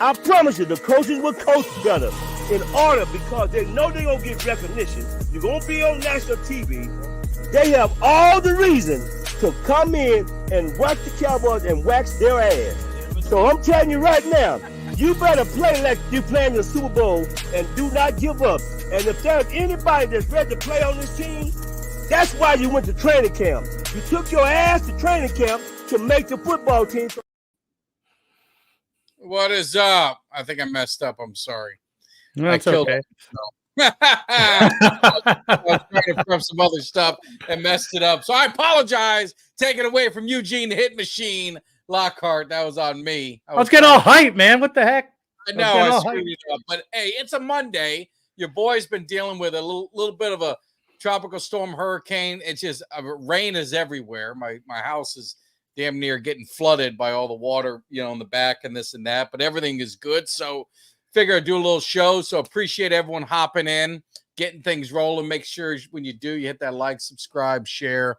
I promise you, the coaches will coach better in order because they know they're going to get recognition. You're going to be on national TV. They have all the reason to come in and watch the Cowboys and wax their ass. So I'm telling you right now, you better play like you're playing the Super Bowl and do not give up. And if there's anybody that's ready to play on this team, that's why you went to training camp. You took your ass to training camp to make the football team. What is up? I think I messed up. I'm sorry. That's okay. I was trying to prep some other stuff and messed it up. So I apologize. Take it away from Eugene the Hit Machine Lockhart. That was on me. I was getting all hyped, man. What the heck? I know I screwed it up. But hey, it's a Monday. Your boy's been dealing with a little bit of a tropical storm hurricane. It's just rain is everywhere. My house is damn near getting flooded by all the water, in the back and this and that, but everything is good. So figure I'd do a little show. So appreciate everyone hopping in, getting things rolling. Make sure when you do, you hit that like, subscribe, share,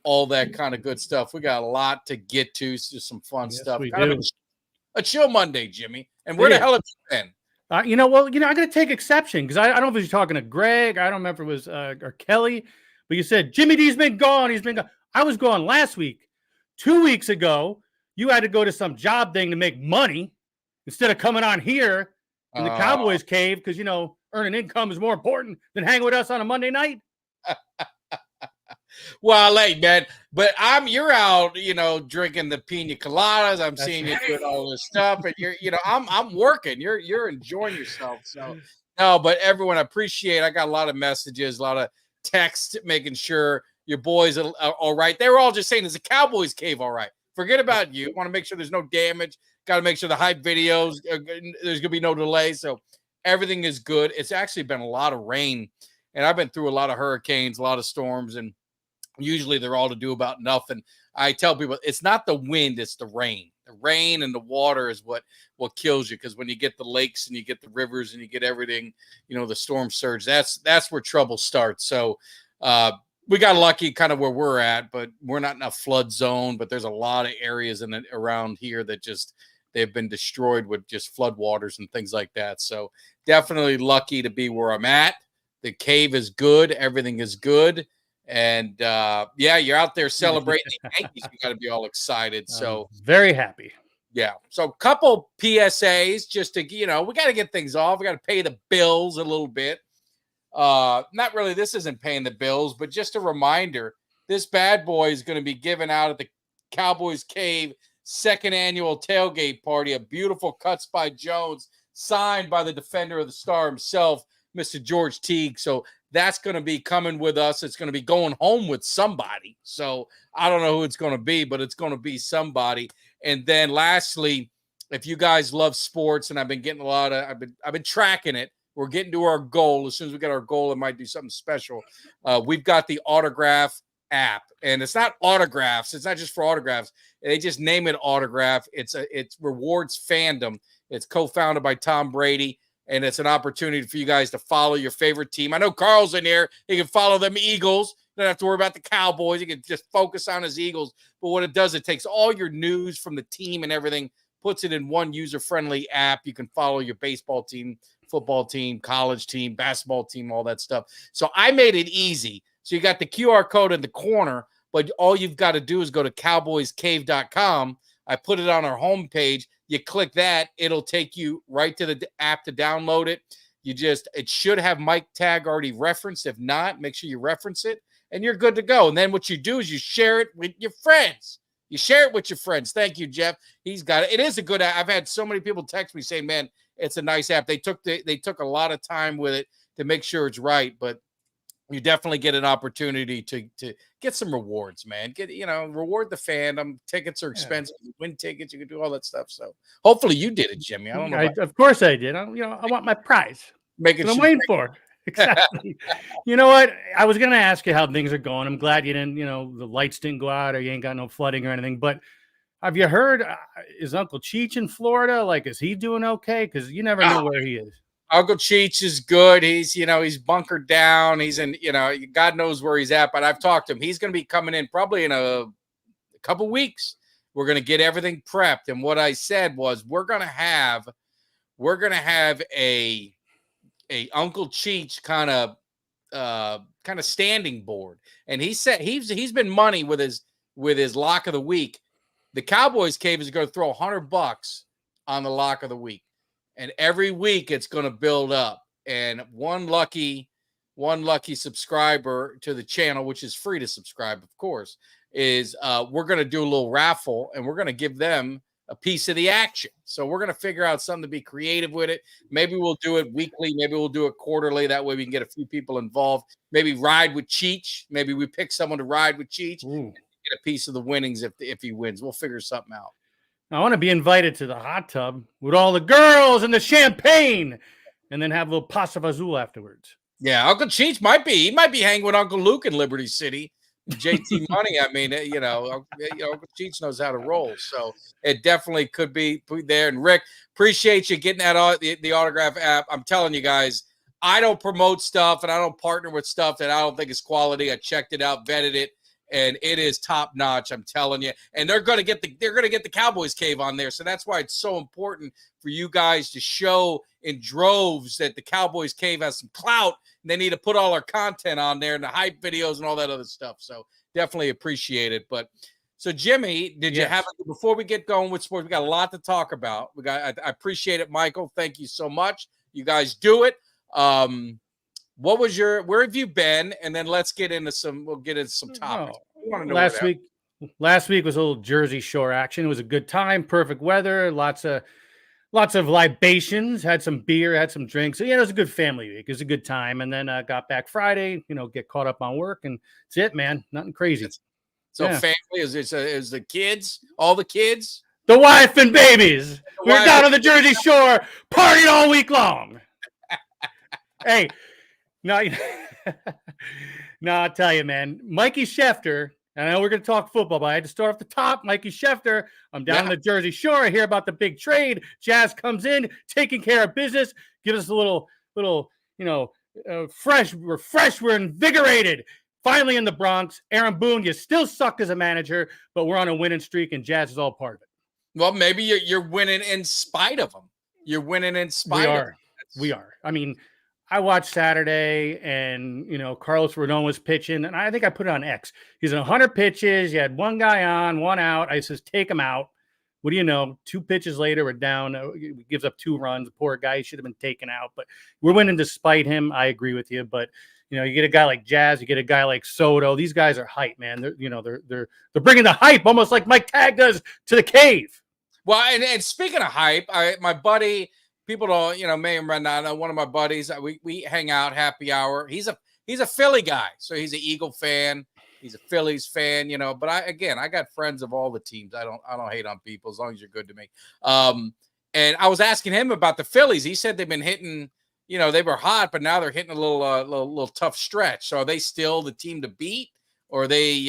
all that kind of good stuff. We got a lot to get to. So just some fun stuff. Kind of a chill Monday, Jimmy. And where the hell have you been? I got to take exception because I don't know if you're talking to Greg. I don't remember if it was or Kelly, but you said Jimmy D's been gone. He's been gone. I was gone last week. 2 weeks ago, you had to go to some job thing to make money instead of coming on here in the Cowboys cave because, earning income is more important than hanging with us on a Monday night. Well, hey, man, but you're out, drinking the pina coladas. I'm seeing you doing all this stuff, and I'm working. You're enjoying yourself. So no, but everyone, I appreciate. I got a lot of messages, a lot of texts, making sure your boys are all right. They were all just saying, is the Cowboys cave all right? Forget about you. Want to make sure there's no damage. Got to make sure the hype videos, there's going to be no delay. So everything is good. It's actually been a lot of rain, and I've been through a lot of hurricanes, a lot of storms, and usually they're all to do about nothing. I tell people it's not the wind, it's the rain. The rain and the water is what kills you, because when you get the lakes and you get the rivers and you get everything, the storm surge, that's where trouble starts. So we got lucky kind of where we're at, but we're not in a flood zone. But there's a lot of areas around here that they've been destroyed with just flood waters and things like that. So definitely lucky to be where I'm at. The cave is good. Everything is good. And you're out there celebrating the Yankees. You got to be all excited. So very happy. Yeah. So couple PSAs just to, we got to get things off. We got to pay the bills a little bit. Not really, this isn't paying the bills, but just a reminder, this bad boy is going to be given out at the Cowboys Cave second annual tailgate party. A beautiful Cuts by Jones, signed by the defender of the star himself, Mr. George Teague. So that's going to be coming with us. It's going to be going home with somebody. So I don't know who it's going to be, but it's going to be somebody. And then lastly, if you guys love sports, and I've been getting I've been tracking it. We're getting to our goal. As soon as we get our goal, it might do something special. We've got the Autograph app, and it's not autographs. It's not just for autographs. They just name it Autograph. It's rewards fandom. It's co-founded by Tom Brady, and it's an opportunity for you guys to follow your favorite team. I know Carl's in here. He can follow them Eagles. You don't have to worry about the Cowboys. You can just focus on his Eagles. But what it does, it takes all your news from the team and everything, puts it in one user-friendly app. You can follow your baseball team, football team, college team, basketball team, all that stuff. So I made it easy. So you got the QR code in the corner, but all you've got to do is go to cowboyscave.com. I put it on our homepage. You click that, it'll take you right to the app to download it. It should have Mike Tag already referenced. If not, make sure you reference it, and you're good to go. And then what you do is you share it with your friends. You share it with your friends. Thank you, Jeff. He's got it. It is a good app. I've had so many people text me saying, man, it's a nice app. They took a lot of time with it to make sure it's right, but you definitely get an opportunity to get some rewards, man. Reward the fandom. Tickets are expensive. You win tickets, you can do all that stuff. So hopefully you did it, Jimmy. I don't know. Of course I did. I want my prize. I'm waiting for. Exactly. You know what? I was going to ask you how things are going. I'm glad you didn't, the lights didn't go out or you ain't got no flooding or anything. But have you heard, is Uncle Cheech in Florida? Like, is he doing okay? Because you never know where he is. Uncle Cheech is good. He's bunkered down. He's in, God knows where he's at. But I've talked to him. He's going to be coming in probably in a couple weeks. We're going to get everything prepped. And what I said was, we're going to have we're going to have a Uncle Cheech kind of standing board. And he said he's been money with his lock of the week. The Cowboys cave is going to throw $100 on the lock of the week. And every week it's going to build up. And one lucky subscriber to the channel, which is free to subscribe, of course, is we're going to do a little raffle, and we're going to give them a piece of the action. So we're going to figure out something to be creative with it. Maybe we'll do it weekly. Maybe we'll do it quarterly. That way we can get a few people involved. Maybe ride with Cheech. Maybe we pick someone to ride with Cheech and get a piece of the winnings if he wins. We'll figure something out. I want to be invited to the hot tub with all the girls and the champagne, and then have a little pasta vazul afterwards. Yeah, Uncle Cheech might be hanging with Uncle Luke in Liberty City. JT Money, I mean, Uncle Cheech knows how to roll, so it definitely could be there. And Rick, appreciate you getting that the autograph app. I'm telling you guys, I don't promote stuff and I don't partner with stuff that I don't think is quality. I checked it out, vetted it, and it is top notch. I'm telling you. And they're gonna get the Cowboys cave on there, so that's why it's so important for you guys to show in droves that the Cowboys cave has some clout. They need to put all our content on there and the hype videos and all that other stuff. So definitely appreciate it. But so Jimmy, did you have it before we get going with sports? We got a lot to talk about. I appreciate it, Michael. Thank you so much. You guys do it. Where have you been? And then let's get into some topics. Last week was a little Jersey Shore action. It was a good time, perfect weather, lots of libations, had some beer, had some drinks. So, it was a good family week. It was a good time. And then got back Friday, get caught up on work. And that's it, man. Nothing crazy. So family, is the kids, all the kids? The wife and babies. We're down on the Jersey Shore, partying all week long. Hey, no, I'll tell you, man. Mikey Schefter, and I know we're going to talk football, but I had to start off the top. Mikey Schefter, I'm down on the Jersey Shore. I hear about the big trade. Jazz comes in, taking care of business, gives us a little, fresh. We're fresh. We're invigorated. Finally in the Bronx. Aaron Boone, you still suck as a manager, but we're on a winning streak, and Jazz is all part of it. Well, maybe you're winning in spite of them. You're winning in spite of them. We are. I mean, I watched Saturday, and Carlos Rodon was pitching, and I think I put it on X. He's in 100 pitches. You had one guy on, one out. I says, take him out. What do you know? 2 pitches later, we're down. He gives up 2 runs. The poor guy should have been taken out, but we're winning despite him. I agree with you, but you get a guy like Jazz, you get a guy like Soto. These guys are hype, man. They're bringing the hype, almost like Mike Tag does to the cave. Well, and speaking of hype, my buddy. People don't, may or may not know, one of my buddies, we hang out happy hour. He's a Philly guy. So he's an Eagle fan. He's a Phillies fan, but I got friends of all the teams. I don't hate on people as long as you're good to me. And I was asking him about the Phillies. He said they've been hitting, they were hot, but now they're hitting a little tough stretch. So are they still the team to beat? Or are they,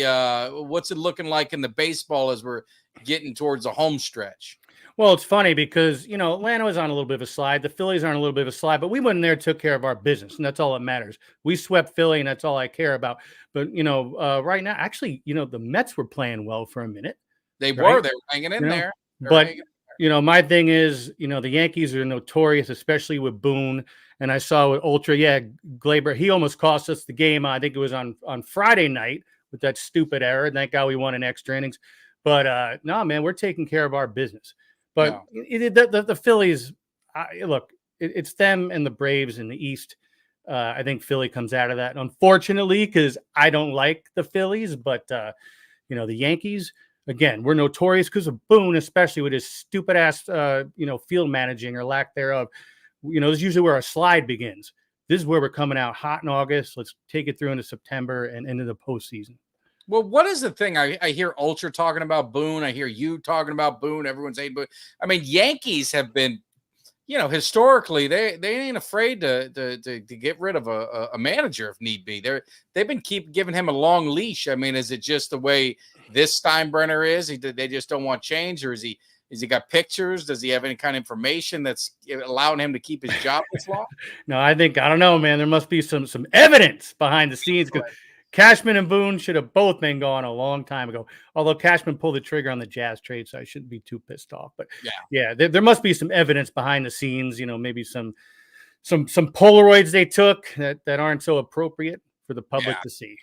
what's it looking like in the baseball as we're getting towards the home stretch? Well, it's funny because, Atlanta was on a little bit of a slide. The Phillies are on a little bit of a slide, but we went in there, took care of our business, and that's all that matters. We swept Philly, and that's all I care about. But, right now, actually, the Mets were playing well for a minute. They were hanging in there. But, my thing is, the Yankees are notorious, especially with Boone. And I saw with Ultra, Glaber, he almost cost us the game. I think it was on Friday night with that stupid error. Thank God we won in extra innings. But, no, man, we're taking care of our business. But the Phillies, look, it's them and the Braves in the East. I think Philly comes out of that, unfortunately, because I don't like the Phillies. But, the Yankees, again, we're notorious because of Boone, especially with his stupid ass, field managing or lack thereof. This is usually where our slide begins. This is where we're coming out hot in August. Let's take it through into September and into the postseason. Well, what is the thing? I hear Ultra talking about Boone. I hear you talking about Boone. Everyone's saying Boone. I mean, Yankees have been, historically, they ain't afraid to get rid of a manager if need be. They've been giving him a long leash. I mean, is it just the way this Steinbrenner is? They just don't want change, or is he got pictures? Does he have any kind of information that's allowing him to keep his job this long? No, I don't know, man. There must be some evidence behind the scenes. Cashman and Boone should have both been gone a long time ago. Although Cashman pulled the trigger on the Jazz trade, so I shouldn't be too pissed off. But yeah, there must be some evidence behind the scenes. Maybe some Polaroids they took that aren't so appropriate for the public to see.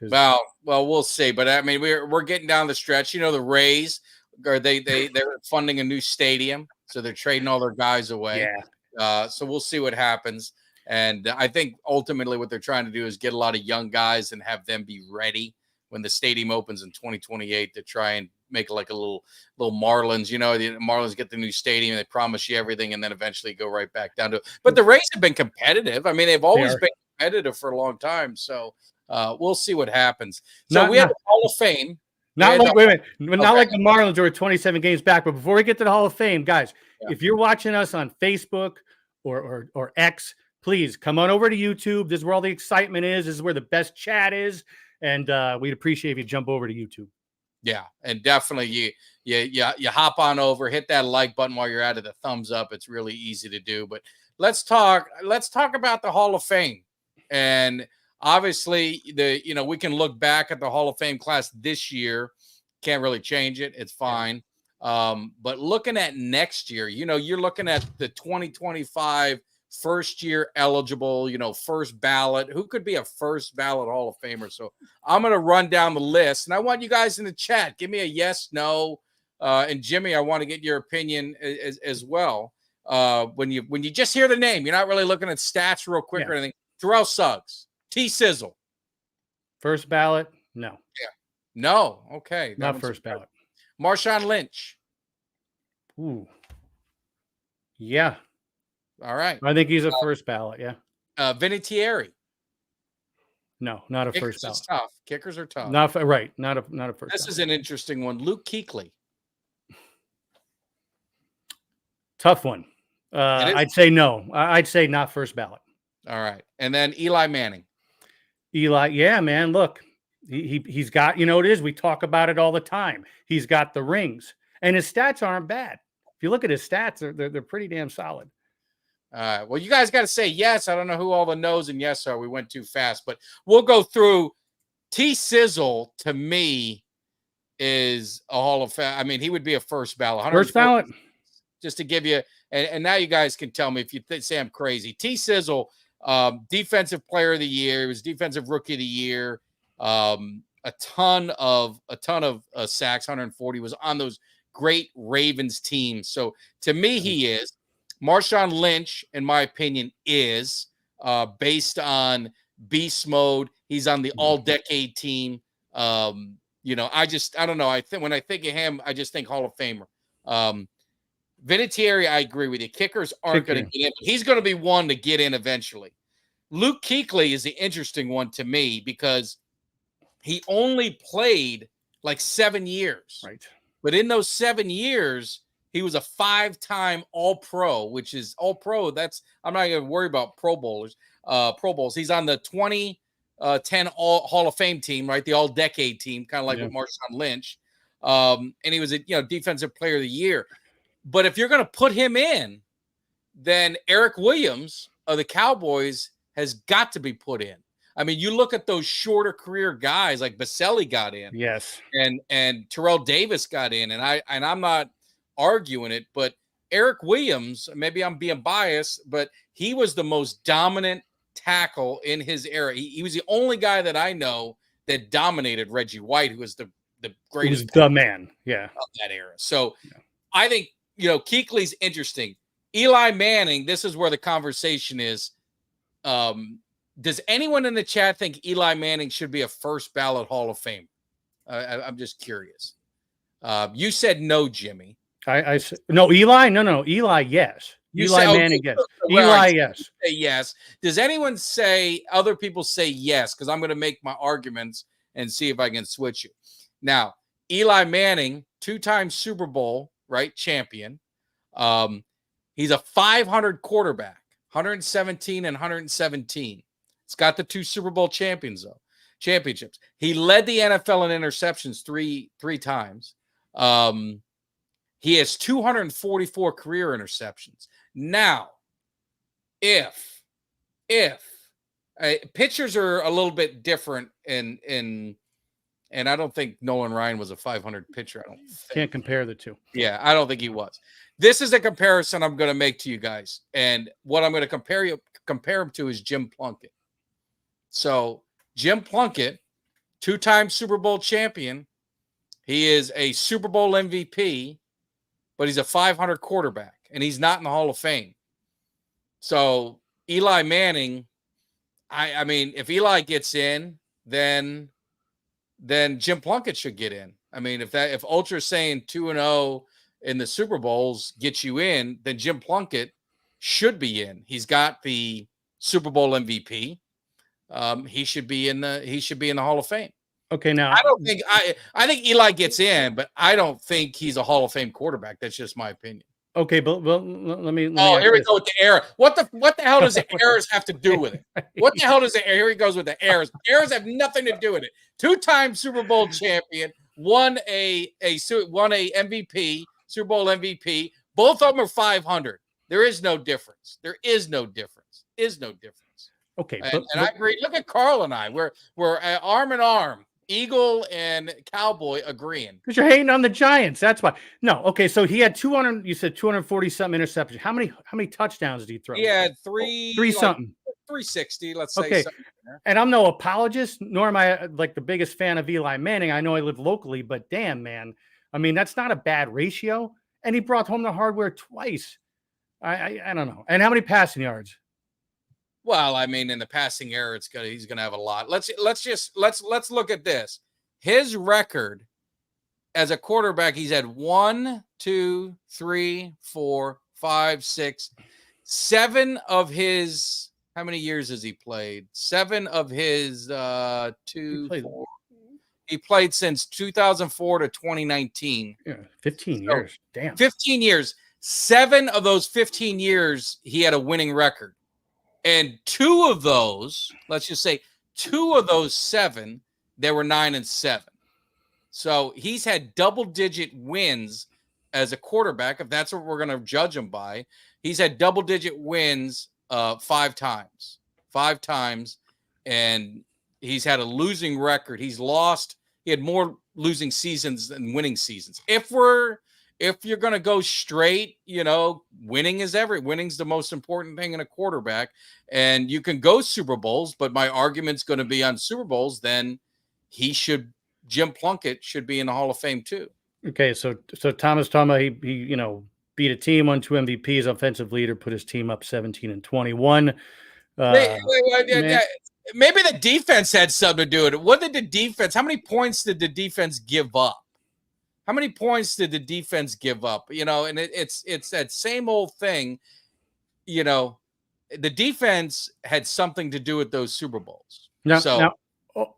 Well, we'll see. But I mean, we're getting down the stretch. The Rays they're funding a new stadium, so they're trading all their guys away. Yeah. So we'll see what happens. And I think ultimately what they're trying to do is get a lot of young guys and have them be ready when the stadium opens in 2028 to try and make like a little Marlins. The Marlins get the new stadium, they promise you everything, and then eventually go right back down to it. But the Rays have been competitive. I mean, they've always been competitive for a long time. So we'll see what happens. So we have the Hall of Fame. Not like the Marlins who are 27 games back. But before we get to the Hall of Fame, guys, if you're watching us on Facebook or X, please come on over to YouTube. This is where all the excitement is. This is where the best chat is. And we'd appreciate if you jump over to YouTube. Yeah, and definitely you hop on over, hit that like button while you're at it, the thumbs up. It's really easy to do. But let's talk about the Hall of Fame. And obviously we can look back at the Hall of Fame class this year. Can't really change it. It's fine. But looking at next year, you're looking at the 2025 first year eligible, first ballot. Who could be a first ballot Hall of Famer? So I'm going to run down the list, and I want you guys in the chat. Give me a yes, no. And Jimmy, I want to get your opinion as well. When you just hear the name, you're not really looking at stats real quick or anything. Terrell Suggs, T-Sizzle. First ballot? No. Yeah. No. Okay. Not first ballot. Marshawn Lynch. Ooh. Yeah. All right. I think he's a first ballot, yeah. Vinatieri. No, not a first ballot. Tough. Kickers are tough. Not a first. This is an interesting one. Luke Kuechly. Tough one. I'd say no. I'd say not first ballot. All right. And then Eli Manning. Yeah, man. Look, he's got, it is. We talk about it all the time. He's got the rings, and his stats aren't bad. If you look at his stats, they're pretty damn solid. Well, you guys got to say yes. I don't know who all the no's and yes are. We went too fast, but we'll go through. T-Sizzle, to me, is a Hall of Fame. I mean, he would be a first ballot. First ballot? Just to give you, and now you guys can tell me if you say I'm crazy. T-Sizzle, defensive player of the year. He was defensive rookie of the year. A ton of sacks, 140. Was on those great Ravens teams. So to me, he is. Marshawn Lynch, in my opinion, is based on beast mode. He's on the all-decade team. I don't know. I think when I think of him, I just think Hall of Famer. Vinatieri, I agree with you. Kickers aren't going to get in. He's going to be one to get in eventually. Luke Kuechly is the interesting one to me because he only played like 7 years. Right. But in those 7 years, he was a 5-time All-Pro, which is All-Pro. I'm not going to worry about Pro Bowls. He's on the 2010 Hall of Fame team, right? The All-Decade team, kind of like with Marshawn Lynch. And he was a Defensive Player of the Year. But if you're going to put him in, then Eric Williams of the Cowboys has got to be put in. I mean, you look at those shorter career guys like Baselli got in, yes, and Terrell Davis got in, and I'm not arguing it, but Eric Williams, maybe I'm being biased, but he was the most dominant tackle in his era. He was the only guy that I know that dominated Reggie White, who was the greatest, the man, of that era. So I think Kuechly's interesting. Eli Manning, this is where the conversation is. Does anyone in the chat think Eli Manning should be a first ballot Hall of Fame? I'm just curious. You said no, Jimmy. I said no. Eli, no. Eli, yes. Eli Manning, yes. Eli, yes. Say yes. Does anyone say? Other people say yes, because I'm going to make my arguments and see if I can switch you. Now, Eli Manning, 2-time Super Bowl champion. He's a 500 quarterback, 117 and 117. It's got the 2 Super Bowl championships. He led the NFL in interceptions three times. He has 244 career interceptions. Now, if Pitchers are a little bit different and I don't think Nolan Ryan was a 500 pitcher. I don't think. Can't compare the two. Yeah, I don't think he was. This is a comparison I'm going to make to you guys. And what I'm going to compare him to is Jim Plunkett. So Jim Plunkett, 2-time Super Bowl champion. He is a Super Bowl MVP, but he's a 500 quarterback, and he's not in the Hall of Fame. So Eli Manning, I mean, if Eli gets in, then Jim Plunkett should get in. I mean, if Ultra's saying 2-0 in the Super Bowls gets you in, then Jim Plunkett should be in. He's got the Super Bowl MVP. He should be in the Hall of Fame. Okay, now I think Eli gets in, but I don't think he's a Hall of Fame quarterback. That's just my opinion. Okay, but let me. Here we go with the error. What the hell does the errors have to do with it? What the hell does the here he goes with the errors? Errors have nothing to do with it. 2-time Super Bowl champion, won a MVP, Super Bowl MVP. Both of them are 500. There is no difference. Okay, and I agree. Look at Carl and I. We're arm in arm. Eagle and Cowboy agreeing. Because you're hating on the Giants. That's why. No, okay. So he had 200. You said 240-something interceptions. How many touchdowns did he throw? He had three something. 360. Let's say. Okay. And I'm no apologist, nor am I like the biggest fan of Eli Manning. I know I live locally, but damn, man. I mean, that's not a bad ratio. And he brought home the hardware twice. I don't know. And how many passing yards? Well, I mean, in the passing era, he's gonna have a lot. Let's look at this. His record as a quarterback, he's had 1, 2, 3, 4, 5, 6, 7 of his. How many years has he played? 7 of his 2, 4. He played since 2004 to 2019. Yeah, 15 years. Damn. 15 years. 7 of those 15 years, he had a winning record. And 2 of those, let's just say 2 of those 7, they were 9-7. So he's had double-digit wins as a quarterback, if that's what we're going to judge him by. He's had double-digit wins 5 times. 5 times, and he's had a losing record. He had more losing seasons than winning seasons. If you're going to go straight, winning's the most important thing in a quarterback. And you can go Super Bowls, but my argument's going to be on Super Bowls, then Jim Plunkett should be in the Hall of Fame too. Okay. So Thomas talking about he beat a team, won 2 MVPs, offensive leader, put his team up 17-21. Maybe the defense had something to do with it. How many points did the defense give up? How many points did the defense give up? And it's that same old thing. The defense had something to do with those Super Bowls. Now,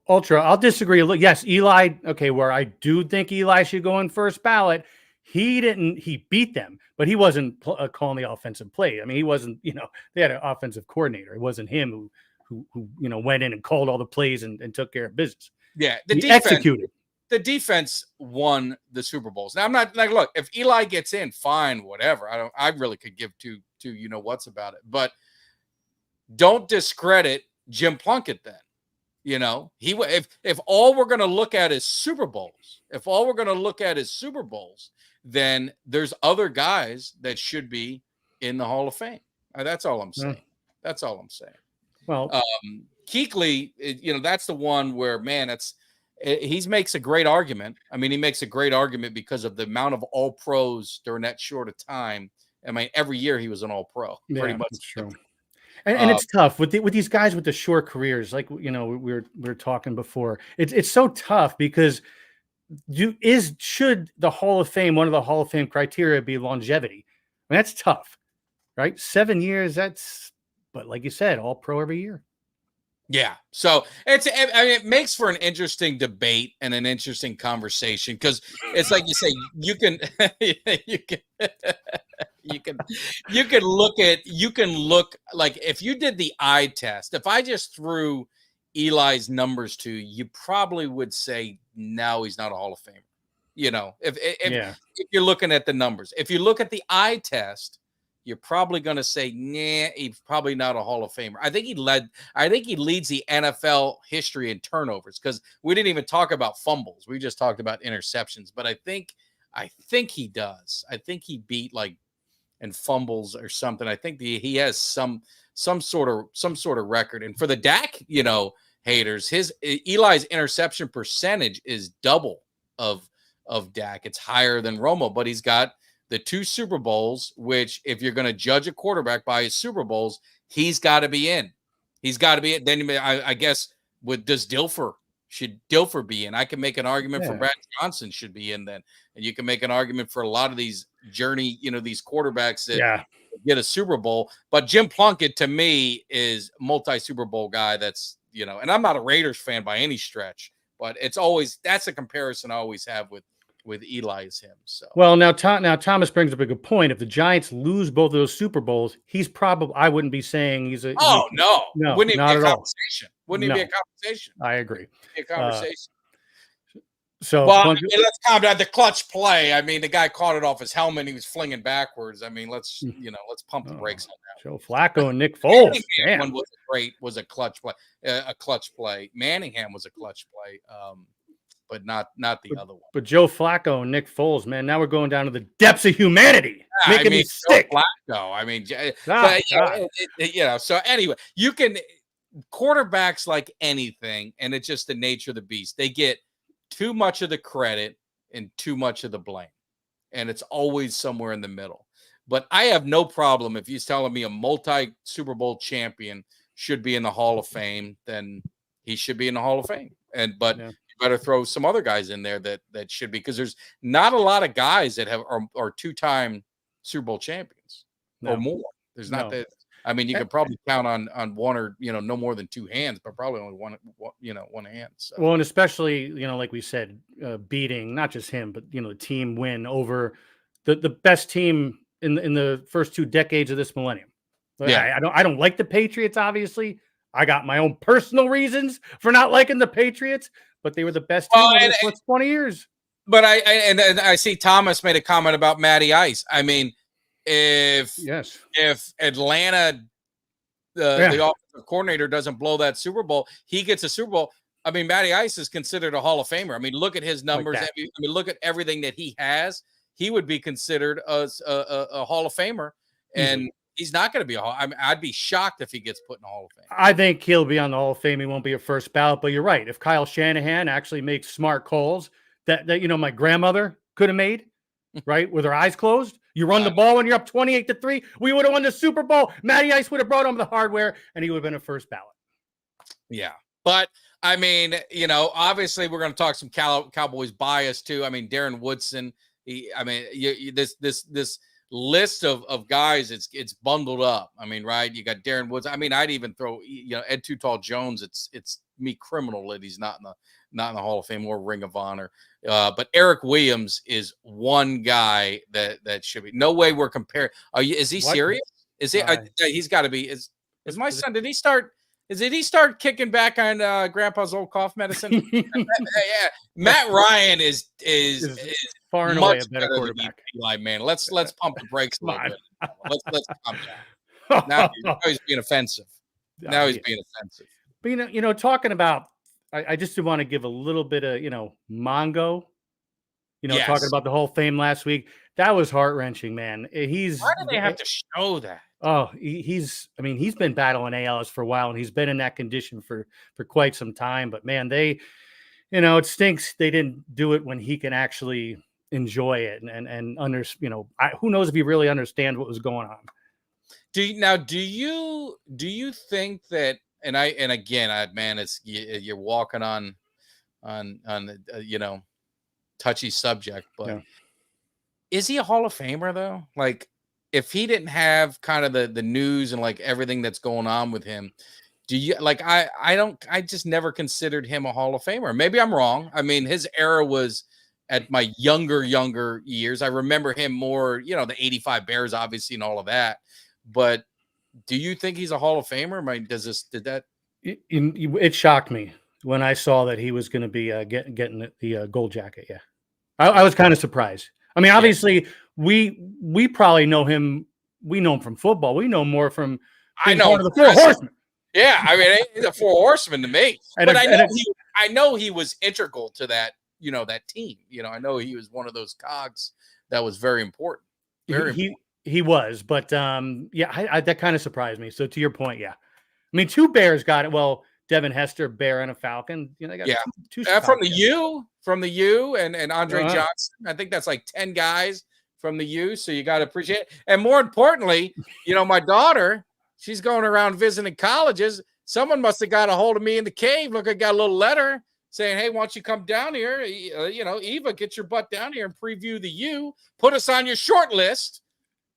Ultra, I'll disagree a little. Yes, Eli. Okay, where I do think Eli should go in first ballot. He beat them, but he wasn't calling the offensive play. I mean, he wasn't. They had an offensive coordinator. It wasn't him who went in and called all the plays and took care of business. Yeah, he executed. The defense won the Super Bowls. Now I'm not like, look, if Eli gets in, fine, whatever. I really could give two what's about it, but don't discredit Jim Plunkett then. If all we're going to look at is Super Bowls, then there's other guys that should be in the Hall of Fame. That's all I'm saying. That's all I'm saying. Well, Kuechly, that's the one where, man, he makes a great argument. I mean, he makes a great argument because of the amount of all pros during that short of time. I mean, every year he was an all pro. Pretty much. That's true. And it's tough with these guys with the short careers. Like, we were talking before. It's so tough because should the Hall of Fame, one of the Hall of Fame criteria be longevity? I mean, that's tough, right? 7 years. But like you said, all pro every year. Yeah. So it makes for an interesting debate and an interesting conversation because it's like you say, you can look like if you did the eye test, if I just threw Eli's numbers to you, probably would say, no, he's not a Hall of Famer. If you're looking at the numbers, if you look at the eye test, you're probably going to say, nah, he's probably not a Hall of Famer. I think he leads the NFL history in turnovers, because we didn't even talk about fumbles. We just talked about interceptions. But I think he does. I think he beat like in fumbles or something. I think he has some sort of record. And for the Dak, haters, Eli's interception percentage is double of Dak. It's higher than Romo, but he's got the 2 Super Bowls, which if you're going to judge a quarterback by his Super Bowls, he's got to be in. He's got to be in. Then I guess should Dilfer be in? I can make an argument for Brad Johnson should be in then. And you can make an argument for a lot of these these quarterbacks that get a Super Bowl. But Jim Plunkett, to me, is multi-Super Bowl guy. That's, and I'm not a Raiders fan by any stretch, but that's a comparison I always have with Eli is him. So well, now Thomas brings up a good point. If the Giants lose both of those Super Bowls, he's probably, I wouldn't be saying he's a. Oh no, wouldn't even not be a at all. conversation. Wouldn't even be a conversation. I agree. A conversation. So let's calm down. The clutch play. I mean, the guy caught it off his helmet. He was flinging backwards. I mean, let's pump the brakes on that. Joe Flacco and Nick Foles. One was a clutch play. A clutch play. Manningham was a clutch play. But not the other one. But Joe Flacco and Nick Foles, man, now we're going down to the depths of humanity. Making me sick. Flacco. I mean, so anyway, you can quarterbacks like anything, and it's just the nature of the beast. They get too much of the credit and too much of the blame, and it's always somewhere in the middle. But I have no problem if he's telling me a multi-Super Bowl champion should be in the Hall of Fame, then he should be in the Hall of Fame. But you better throw some other guys in there that should be, because there's not a lot of guys that are 2-time Super Bowl champions or more. There's not that. I mean, you can probably count on one or no more than 2 hands, but probably only one hand. So. Well, and especially like we said, beating not just him, but the team win over the best team in the first 2 decades of this millennium. Yeah, I don't like the Patriots. Obviously, I got my own personal reasons for not liking the Patriots, but they were the best team over the first 20 years. But I see Thomas made a comment about Matty Ice. I mean, if Atlanta, the offensive coordinator doesn't blow that Super Bowl, he gets a Super Bowl. I mean, Matty Ice is considered a Hall of Famer. I mean, look at his numbers. I mean, look at everything that he has. He would be considered a Hall of Famer, and he's not going to be I'd be shocked if he gets put in the Hall of Fame. I think he'll be on the Hall of Fame. He won't be a first ballot, but you're right. If Kyle Shanahan actually makes smart calls that my grandmother could have made, right, with her eyes closed. You run the ball when you're up 28-3. We would have won the Super Bowl. Matty Ice would have brought him the hardware, and he would have been a first ballot. Yeah, but I mean, obviously we're going to talk some Cowboys bias too. I mean, Darren Woodson. This list of guys, it's bundled up. I mean, right? You got Darren Woods. I mean, I'd even throw Ed Too Tall Jones. It's me criminal that he's not in the Hall of Fame or Ring of Honor. But Eric Williams is one guy that should be. No way we're comparing. Is he serious? Is he? He's got to be. Is my son? Did he start? Did he start kicking back on Grandpa's old cough medicine? Yeah. Matt Ryan is far and away a better quarterback. Eli, man, let's pump the brakes a little bit. Let's calm down. Now he's being offensive. Now he's being offensive. But talking about, I just want to give a little bit of Mongo. Talking about the Hall of Fame last week. That was heart-wrenching, man. Why do they have to show that? Oh, he's been battling ALS for a while, and he's been in that condition for quite some time. But man, it stinks they didn't do it when he can actually enjoy it and who knows if he really understands what was going on. Do you think that? And again, man, it's you're walking on touchy subject, but is he a Hall of Famer though? Like, if he didn't have kind of the news and like everything that's going on with him, do you I just never considered him a Hall of Famer. Maybe I'm wrong. I mean, his era was at my younger years. I remember him more, the 85 Bears, obviously, and all of that. But do you think he's a Hall of Famer? It shocked me when I saw that he was going to be getting the gold jacket. Yeah. I was kind of surprised. I mean, obviously we probably know him we know him from football. We know more from I know one of the four horsemen. Yeah, I mean, he's a four horsemen to me. But I know he was integral to that, that team. I know he was one of those cogs that was very important. He was, but that kind of surprised me. So to your point, yeah. I mean, two Bears got it. Well, Devin Hester, Bear, and a Falcon. They got two from the U, and Andre Johnson. I think that's like 10 guys from the U. So you got to appreciate it. And more importantly, my daughter, she's going around visiting colleges. Someone must have got a hold of me in the cave. Look, I got a little letter saying, hey, why don't you come down here? Eva, get your butt down here and preview the U. Put us on your short list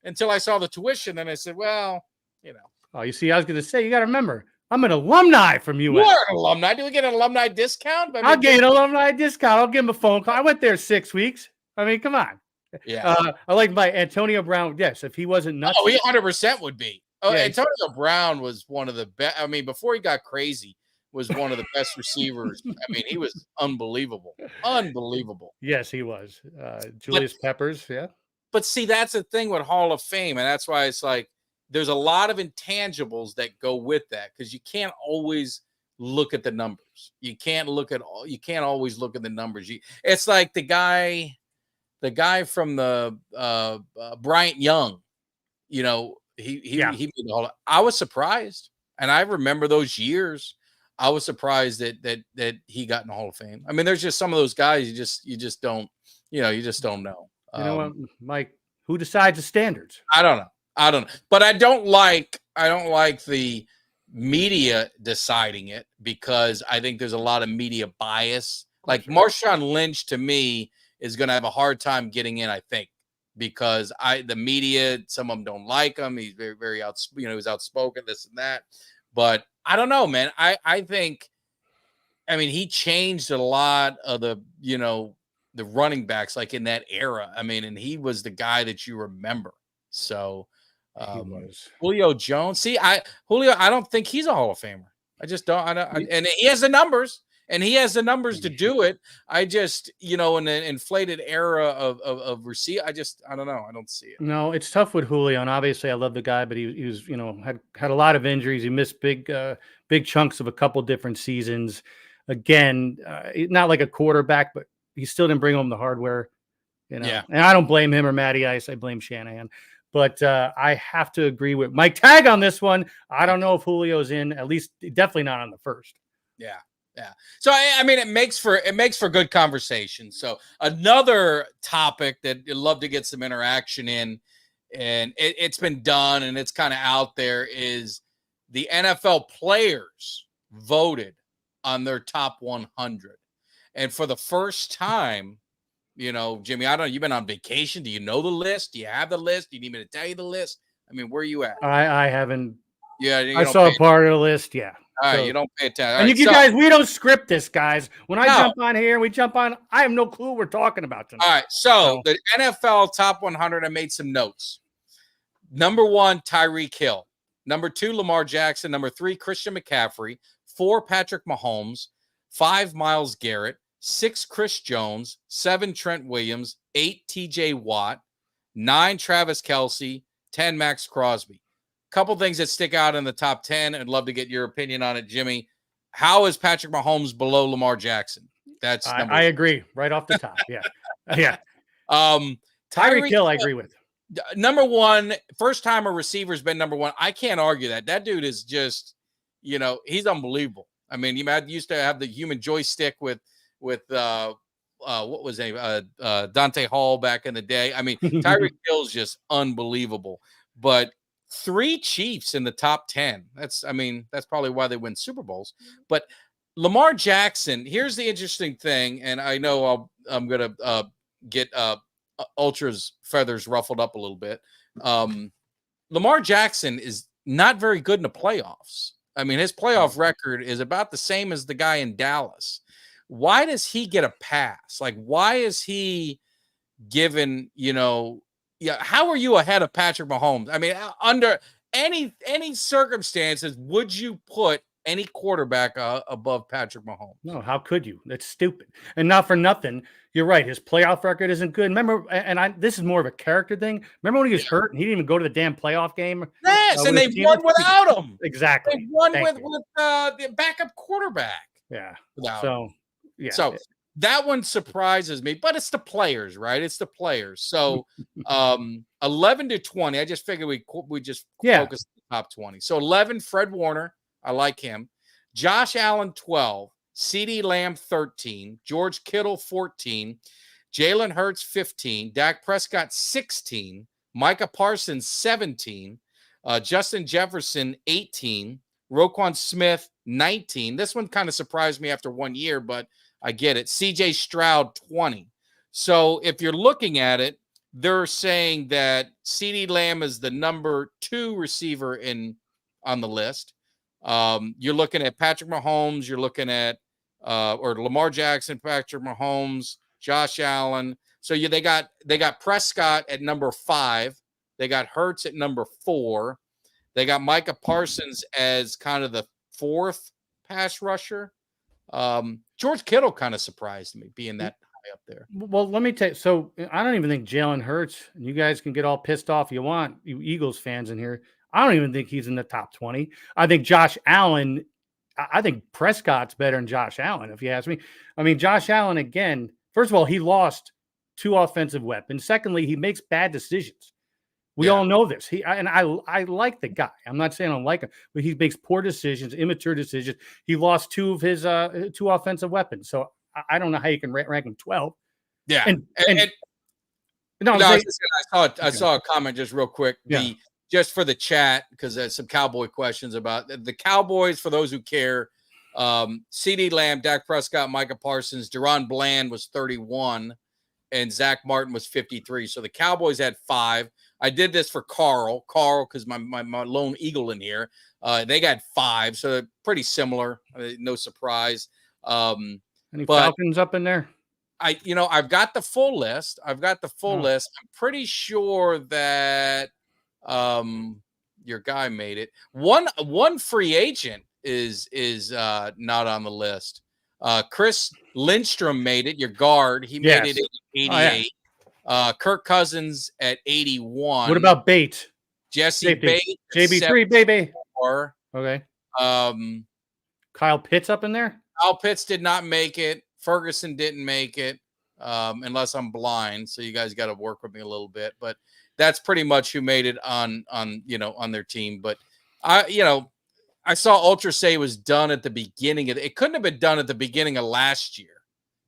until I saw the tuition. And I said, well, Oh, you see, I was going to say, you got to remember, I'm an alumni from US. You're an alumni. Do we get an alumni discount? I'll get an alumni discount. I'll give him a phone call. I went there 6 weeks. I mean, come on. Yeah. I like my Antonio Brown. Yes, if he wasn't nuts. Oh, he 100% would be. Oh, yeah, Antonio Brown was one of the best. I mean, before he got crazy, was one of the best receivers. I mean, he was unbelievable. Unbelievable. Yes, he was. Julius Peppers, yeah. But see, that's the thing with Hall of Fame, and that's why it's like there's a lot of intangibles that go with that because you can't always look at the numbers. You can't always look at the numbers. It's like the guy from the Bryant Young, he made the Hall. I was surprised, and I remember those years. I was surprised that he got in the Hall of Fame. I mean, there's just some of those guys you just don't know. You know what, Mike? Who decides the standards? I don't know. But I don't like the media deciding it because I think there's a lot of media bias. Like Marshawn Lynch to me is going to have a hard time getting in, I think, because the media, some of them don't like him. He's very, very he was outspoken, this and that. But I don't know, man. I think, he changed a lot of the running backs like in that era. I mean, and he was the guy that you remember. So Julio Jones. See, Julio, I don't think he's a Hall of Famer. I just don't. And he has the numbers, to do it. I just, in an inflated era of receive, I don't know. I don't see it. No, it's tough with Julio, and obviously I love the guy, but he was, had a lot of injuries. He missed big chunks of a couple different seasons. Again, not like a quarterback, but he still didn't bring home the hardware. Yeah. And I don't blame him or Matty Ice. I blame Shanahan. But I have to agree with Mike Tag on this one. I don't know if Julio's in, at least definitely not on the first. Yeah. So it makes for good conversation. So another topic that I'd love to get some interaction in, and it's been done and it's kind of out there, is the NFL players voted on their top 100, and for the first time. Jimmy, I don't know. You've been on vacation. Do you know the list? Do you have the list? Do you need me to tell you the list? I mean, where are you at? I haven't. Yeah, I saw a part of the list. Yeah. All right, you don't pay attention. And you guys, we don't script this, guys. When I jump on here and we jump on, I have no clue what we're talking about tonight. All right, so the NFL top 100, I made some notes. Number 1, Tyreek Hill. Number 2, Lamar Jackson. Number 3, Christian McCaffrey. 4, Patrick Mahomes. 5, Myles Garrett. 6, Chris Jones. 7, Trent Williams. 8, TJ Watt. 9, Travis Kelce. 10, Max Crosby. Couple things that stick out in the top 10. I'd love to get your opinion on it, Jimmy. How is Patrick Mahomes below Lamar Jackson? That's I agree right off the top. Yeah. Yeah. Tyreek Hill, I agree with. Number 1, first time a receiver's been number 1. I can't argue that. That dude is just, he's unbelievable. I mean, you used to have the human joystick with what was his name? Dante Hall back in the day. I mean, Tyreek Hill's just unbelievable. But 3 Chiefs in the top 10. That's probably why they win Super Bowls. But Lamar Jackson, here's the interesting thing, and I know I'm going to get Ultra's feathers ruffled up a little bit. Lamar Jackson is not very good in the playoffs. I mean, his playoff record is about the same as the guy in Dallas. Why does he get a pass? Like, why is he given, how are you ahead of Patrick Mahomes? I mean, under any circumstances, would you put any quarterback above Patrick Mahomes. No, how could you? That's stupid. And not for nothing, you're right. His playoff record isn't good. Remember, this is more of a character thing. Remember when he was hurt and he didn't even go to the damn playoff game? Yes, and they won without him. Exactly. They won with the backup quarterback. Yeah. Without him. Yeah. So that one surprises me, but it's the players, right? It's the players. So 11 to 20. I just figured we just focus on the top 20. So 11, Fred Warner. I like him. Josh Allen, 12. CeeDee Lamb, 13. George Kittle, 14. Jalen Hurts, 15. Dak Prescott, 16. Micah Parsons, 17. Justin Jefferson, 18. Roquan Smith, 19. This one kind of surprised me after 1 year, but I get it. CJ Stroud, 20. So if you're looking at it, they're saying that CeeDee Lamb is the number 2 receiver on the list. You're looking at Patrick Mahomes. You're looking at or Lamar Jackson, Patrick Mahomes, Josh Allen. So they got Prescott at number 5. They got Hurts at number 4. They got Micah Parsons as kind of the 4th pass rusher. George Kittle kind of surprised me being that high up there. Well, let me tell you. So I don't even think Jalen Hurts, and you guys can get all pissed off you want, you Eagles fans in here. I don't even think he's in the top 20. I think Josh Allen, I think Prescott's better than Josh Allen, if you ask me. I mean, Josh Allen, again, first of all, he lost 2 offensive weapons. Secondly, he makes bad decisions. We all know this. I like the guy. I'm not saying I don't like him, but he makes poor decisions, immature decisions. He lost 2 of his 2 offensive weapons. So I don't know how you can rank him 12. Yeah. I saw a comment just real quick. Yeah. Just for the chat, because there's some Cowboy questions about the Cowboys, for those who care. CeeDee Lamb, Dak Prescott, Micah Parsons, Deron Bland was 31, and Zach Martin was 53. So the Cowboys had 5. I did this for Carl, because my lone eagle in here. They got 5, so they're pretty similar. No surprise. Any Falcons up in there? I've got the full list. list. I'm pretty sure that your guy made it. One free agent is not on the list. Chris Lindstrom made it. Your guard, he made it at 88. Oh, yeah. Kirk Cousins at 81. What about Bates? Jesse Bates, JB3 baby. Okay. Kyle Pitts up in there. Kyle Pitts did not make it. Ferguson didn't make it. Unless I'm blind, so you guys got to work with me a little bit, but that's pretty much who made it on their team. But I saw Ultra say it was done at the beginning of it couldn't have been done at the beginning of last year.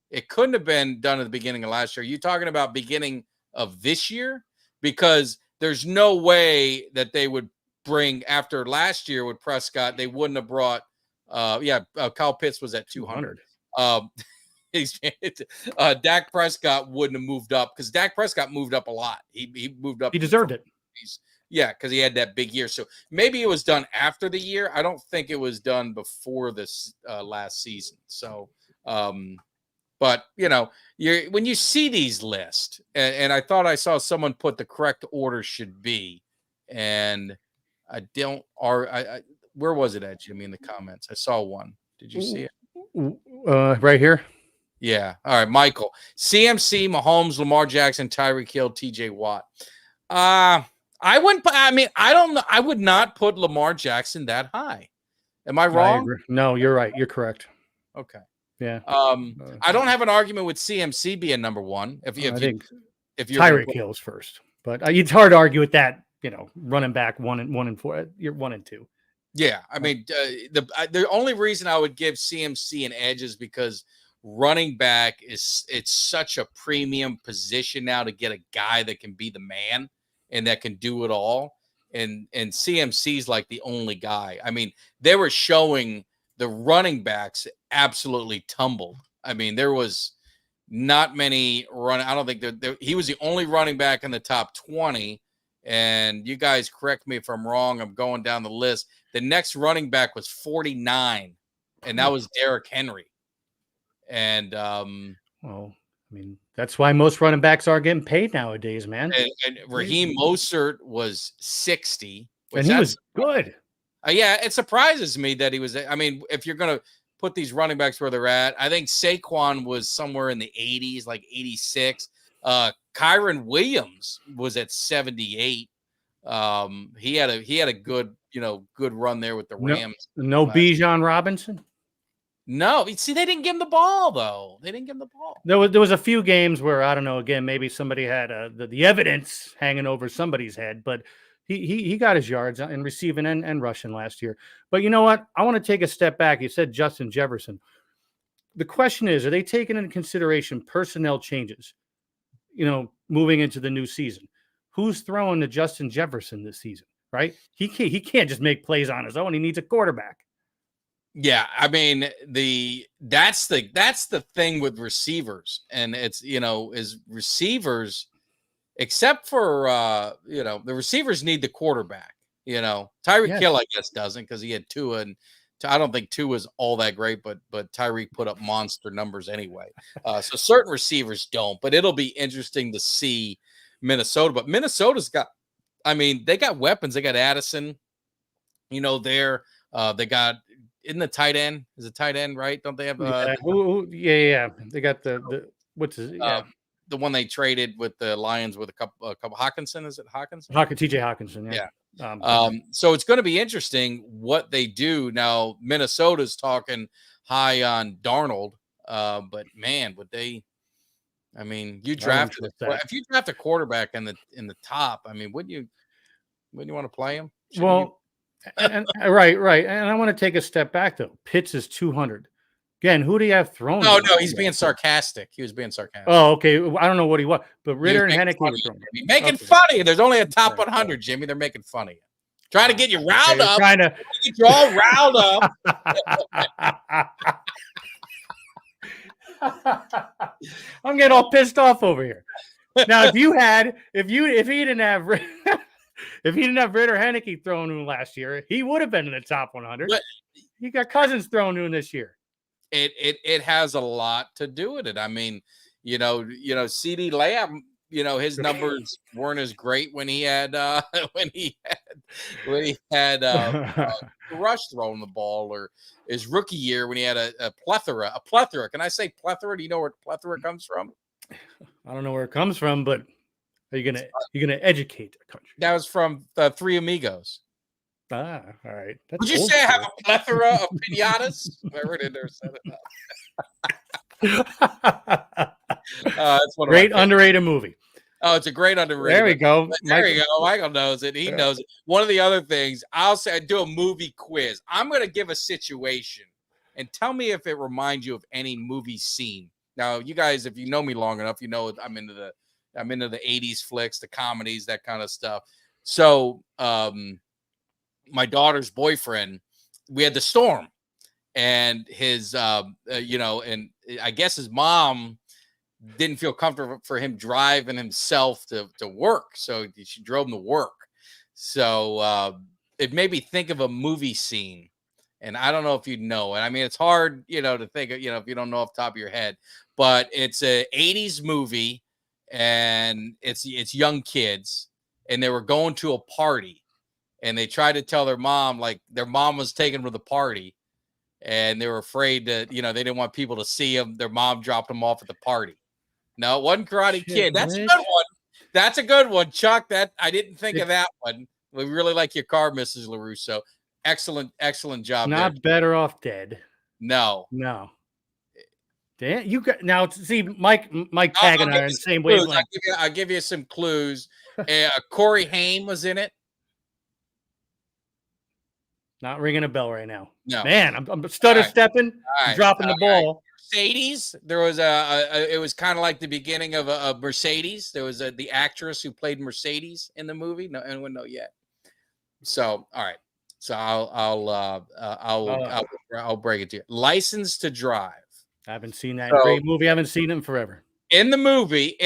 It couldn't have been done at the beginning of last year. You talking about beginning of this year? Because there's no way that they would bring after last year with Prescott, they wouldn't have brought Kyle Pitts was at 200. Dak Prescott wouldn't have moved up because Dak Prescott moved up a lot. He moved up. He deserved it. Because he had that big year. So maybe it was done after the year. I don't think it was done before this last season. So, but when you see these lists, and I thought I saw someone put the correct order should be, and I don't. Where was it at, Jimmy? In the comments, I saw one. Did you see it? Right here. Yeah. All right, Michael. CMC, Mahomes, Lamar Jackson, Tyreek Hill, TJ Watt. I don't know. I would not put Lamar Jackson that high. Am I wrong? No, you're right. You're correct. Okay. Yeah. I don't have an argument with CMC being number 1. If you're Tyreek Hill's first, but it's hard to argue with that. Running back 1 and 4. You're 1 and 2. Yeah. I mean, the only reason I would give CMC an edge is because running back it's such a premium position now to get a guy that can be the man and that can do it all. And CMC's like the only guy. I mean, they were showing the running backs absolutely tumbled. I mean, there was not many I don't think he was the only running back in the top 20. And you guys correct me if I'm wrong. I'm going down the list. The next running back was 49, and that was Derrick Henry. And that's why most running backs are getting paid nowadays, man. And Raheem Mostert was 60, and he was good. Yeah, it surprises me that he was. I mean, if you're going to put these running backs where they're at, I think Saquon was somewhere in the 80s, like 86. Kyron Williams was at 78. He had a good, good run there with the Rams. No Bijan Robinson. No, see, they didn't give him the ball though. They didn't give him the ball. There was a few games where I don't know. Again, maybe somebody had the evidence hanging over somebody's head, but he got his yards in receiving and rushing last year. But you know what? I want to take a step back. You said Justin Jefferson. The question is, are they taking into consideration personnel changes? Moving into the new season, who's throwing to Justin Jefferson this season? Right? He can't just make plays on his own. He needs a quarterback. Yeah, I mean that's the thing with receivers, and it's is receivers, except for the receivers need the quarterback. Tyreek Hill I guess doesn't because he had Tua, and I don't think Tua was all that great, but Tyreek put up monster numbers anyway. So certain receivers don't, but it'll be interesting to see Minnesota. But Minnesota's got, they got weapons. They got Addison, there. They got. In the tight end is a tight end, right? Don't they have? Yeah. They got the what's his? Yeah. The one they traded with the Lions with a couple Hawkinson. Is it Hawkinson? TJ Hawkinson. Yeah. So it's going to be interesting what they do now. Minnesota's talking high on Darnold, but man, would they? You draft if you draft a quarterback in the top. Wouldn't you want to play him? Right. And I want to take a step back though. Pitts is 200. Again, who do you have thrown? No, he's being sarcastic. He was being sarcastic. Oh, okay. I don't know what he was, but Ritter and Henneke were throwing. Making funny. There's only a top 100, Jimmy. They're making fun of you. Trying to get you riled up. Trying to get you all riled up. I'm getting all pissed off over here. Now, if he didn't have if he didn't have Ritter Henneke thrown to him last year, he would have been in the top 100. But he got Cousins thrown to him this year. It has a lot to do with it. CeeDee Lamb, his numbers weren't as great when he had rush throwing the ball, or his rookie year when he had a plethora. Can I say plethora? Do you know where plethora comes from? I don't know where it comes from, but are you gonna educate the country? That was from the Three Amigos. All right. Would you say I have a plethora of pinatas? Whoever did there said it. It's one great underrated movie. Oh, it's a great underrated. There we go. Michael knows it. He knows it. One of the other things, I'll say, I do a movie quiz. I'm going to give a situation and tell me if it reminds you of any movie scene. Now, you guys, if you know me long enough, I'm into the 80s flicks, the comedies, that kind of stuff. So, my daughter's boyfriend, we had the storm, and his, and I guess his mom didn't feel comfortable for him driving himself to work. So she drove him to work. So, it made me think of a movie scene, and I don't know if you know it. It's hard, to think of, if you don't know off the top of your head, but it's a 80s movie, and it's young kids, and they were going to a party. And they tried to tell their mom, like their mom was taking them to the party, and they were afraid that, they didn't want people to see them. Their mom dropped them off at the party. No, it wasn't Karate Kid. That's a good one. That's a good one, Chuck. That I didn't think of that one. We really like your car, Mrs. LaRusso. Excellent job. Not better off dead. No. Dan, you got now. See, Mike Tag and I are in the same wavelength. I'll give you some clues. Corey Haim was in it. Not ringing a bell right now. No, man, I'm stepping, dropping the ball. Mercedes. There was it was kind of like the beginning of a Mercedes. There was the actress who played Mercedes in the movie. No, anyone know yet? So, all right. So I'll break it to you. License to Drive. I haven't seen that great movie. I haven't seen it in forever. In the movie,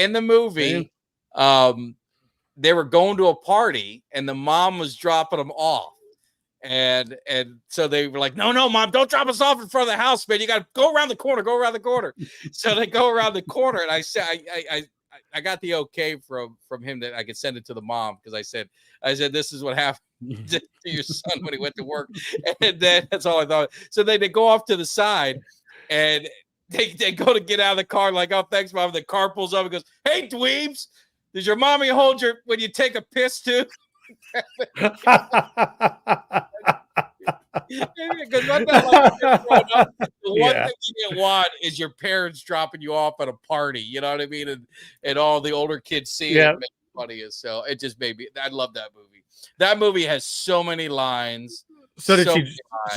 they were going to a party, and the mom was dropping them off. And so they were like, no, Mom, don't drop us off in front of the house, man. You got to go around the corner. So they go around the corner. And I said, I got the okay from him that I could send it to the mom. Cause I said, this is what happened. to your son when he went to work. And then that's all I thought. So they go off to the side and they go to get out of the car like, oh, thanks, Mom. The car pulls up and goes, hey, dweebs, does your mommy hold your when you take a piss too? Because one thing you didn't want is your parents dropping you off at a party. You know what I mean? And all the older kids see it. Make it funny. So it just made me. I love that movie. That movie has so many lines. So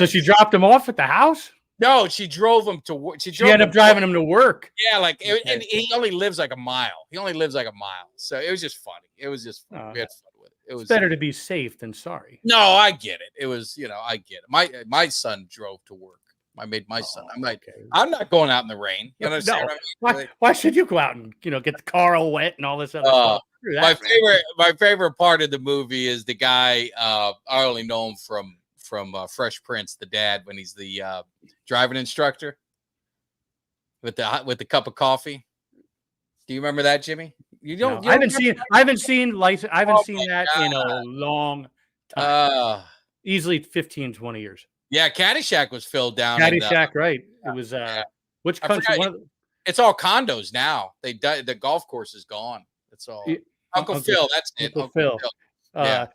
she dropped him off at the house? No, she drove him to work. She ended up driving him to work. Yeah, and he only lives like a mile. So it was just funny. It was just fun. We had fun with it. It was better to be safe than sorry. No, I get it. It was, I get it. My son drove to work. I made my son. I'm like, okay. I'm not going out in the rain. You know why should you go out and get the car all wet and all this other stuff? My favorite part of the movie is the guy. I only know him from Fresh Prince, the dad, when he's the driving instructor with the cup of coffee. Do you remember that, Jimmy? I haven't seen that in a long time. Easily 15, 20 years. Yeah, Caddyshack was filled down. Caddyshack, right? It was which country? It's all condos now. The golf course is gone. That's all. Uncle Phil, that's it. Uncle Phil. Yeah,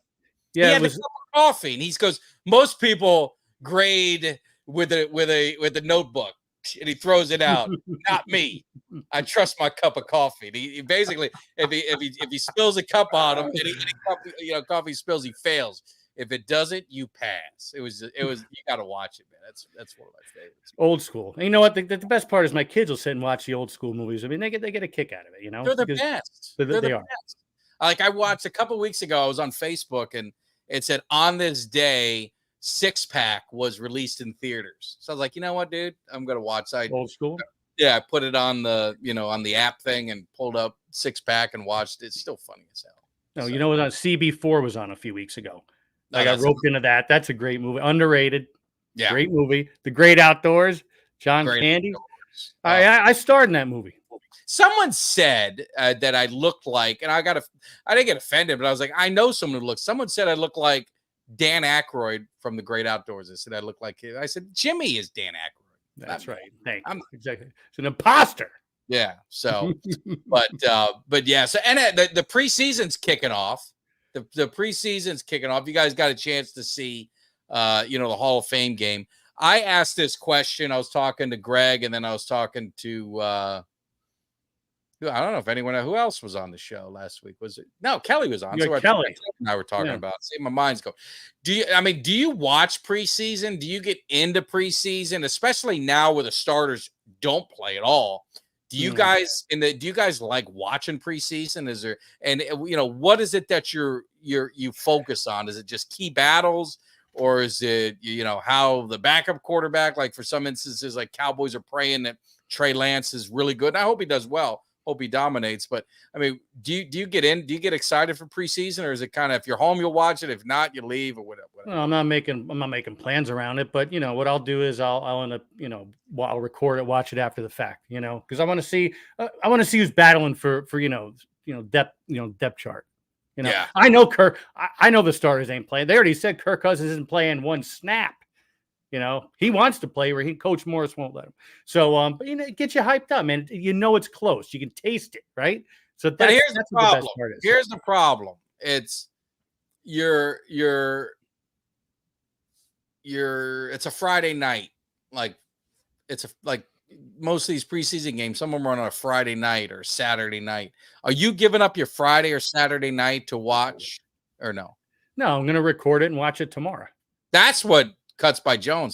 he had a cup of coffee, and he goes, most people grade with a notebook, and he throws it out. Not me. I trust my cup of coffee. And he basically, if he spills a cup on him, and coffee spills, he fails. If it doesn't, you pass. It was. You got to watch it, man. That's one of my favorites. Old school. And you know what? The best part is my kids will sit and watch the old school movies. I mean, they get a kick out of it. They're the best. They are. Best. Like I watched a couple of weeks ago. I was on Facebook and it said on this day, 6-Pack was released in theaters. So I was like, you know what, dude? I'm gonna watch. Old school. Yeah, I put it on the on the app thing and pulled up 6-Pack and watched it. It's still funny as hell. No, so. It was on CB4 was on a few weeks ago. I got roped into that. That's a great movie. Underrated. Yeah. Great movie. The Great Outdoors. John Candy. I starred in that movie. Someone said that I looked like, and I didn't get offended, but I was like, I know someone who looks. Someone said I look like Dan Aykroyd from The Great Outdoors. I said I look like him. I said Jimmy is Dan Aykroyd. That's right. I'm exactly. It's an imposter. Yeah. So, but yeah. So, and the preseason's kicking off. The preseason's kicking off. You guys got a chance to see, the Hall of Fame game. I asked this question. I was talking to Greg, and then I was talking to, I don't know if who else was on the show last week. Was it? No, Kelly was on. So Kelly and I were talking about. See, my mind's going. Do you watch preseason? Do you get into preseason, especially now where the starters don't play at all? Do you guys like watching preseason? Is there what is it that you focus on? Is it just key battles, or is it how the backup quarterback? Like for some instances, like Cowboys are praying that Trey Lance is really good. And I hope he does well. Hope he dominates. But I mean, do you get in? Do you get excited for preseason, or is it kind of if you're home you'll watch it, if not you leave or whatever? No, I'm not making plans around it. But what I'll do is I'll end up I'll record it, watch it after the fact. Because I want to see who's battling for depth chart. Yeah. I know Kirk. I know the starters ain't playing. They already said Kirk Cousins isn't playing one snap. He wants to play where Coach Morris won't let him. So, but it gets you hyped up, man. It's close. You can taste it, right? So that's the problem. The best part is. Here's the problem. It's it's a Friday night. Like most of these preseason games, some of them are on a Friday night or Saturday night. Are you giving up your Friday or Saturday night to watch or no? No, I'm going to record it and watch it tomorrow. That's what Cuts by Jones.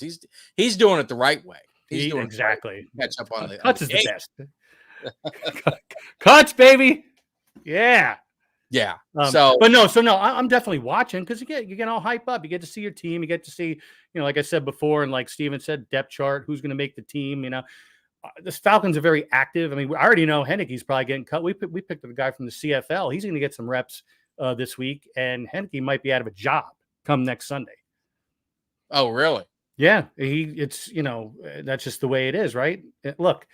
He's doing it the right way. He's doing exactly. Catch up on the Cuts is the best. Cuts, baby. Yeah. Yeah. I'm definitely watching because you get all hype up. You get to see your team. You get to see, like I said before, and like Steven said, depth chart, who's going to make the team. The Falcons are very active. I mean, I already know Heineke's probably getting cut. We picked up a guy from the CFL. He's going to get some reps this week, and Heineke might be out of a job come next Sunday. Oh, really? Yeah. That's just the way it is, right? Look,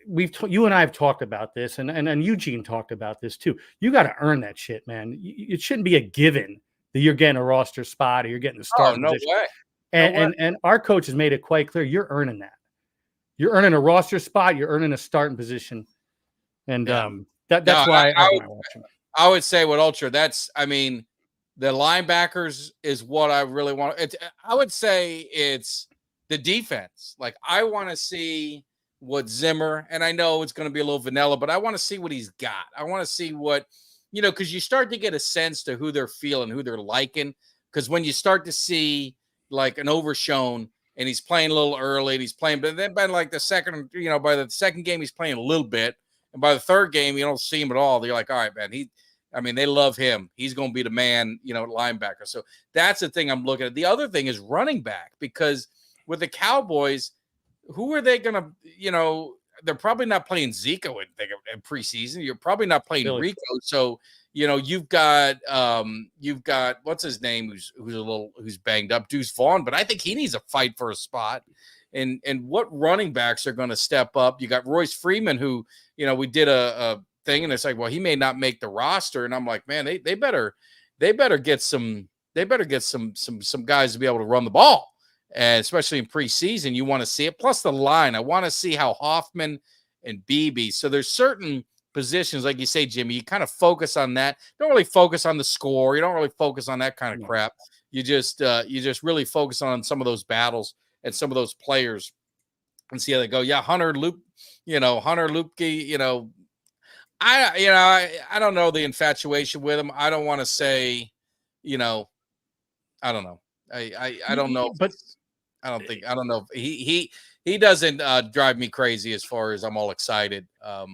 you and I have talked about this, and Eugene talked about this too. You got to earn that shit, man. It shouldn't be a given that you're getting a roster spot or you're getting the starting no position. way. And our coach has made it quite clear you're earning that. You're earning a roster spot. You're earning a starting position. And that's why I watch him. I would say with Ultra, the linebackers is what I really want. I would say it's the defense. Like, I want to see what Zimmer, and I know it's going to be a little vanilla, but I want to see what he's got. I want to see what, because you start to get a sense to who they're feeling, who they're liking. Because when you start to see like an Overshown and he's playing a little early and he's playing, but then by like the second, by the second game, he's playing a little bit. And by the third game, you don't see him at all. They're like, all right, man, they love him. He's going to be the man, linebacker. So that's the thing I'm looking at. The other thing is running back, because with the Cowboys, who are they going to, they're probably not playing Zico in preseason. You're probably not playing Rico. So, you've got what's his name? Who's banged up, Deuce Vaughn, but I think he needs a fight for a spot. And what running backs are going to step up? You got Royce Freeman, who, we did a thing, and it's like, well, he may not make the roster. And I'm like, man, they better get some guys to be able to run the ball. And especially in preseason, you want to see it. Plus the line, I want to see how Hoffman and Beebe. So there's certain positions, like you say, Jimmy, you kind of focus on that. Don't really focus on the score. You don't really focus on that kind of crap. You just really focus on some of those battles and some of those players and see how they go. Yeah, Hunter Lupke, I don't know the infatuation with him. I don't want to say, I don't know. I don't know, but I don't know. He doesn't drive me crazy as far as I'm all excited. But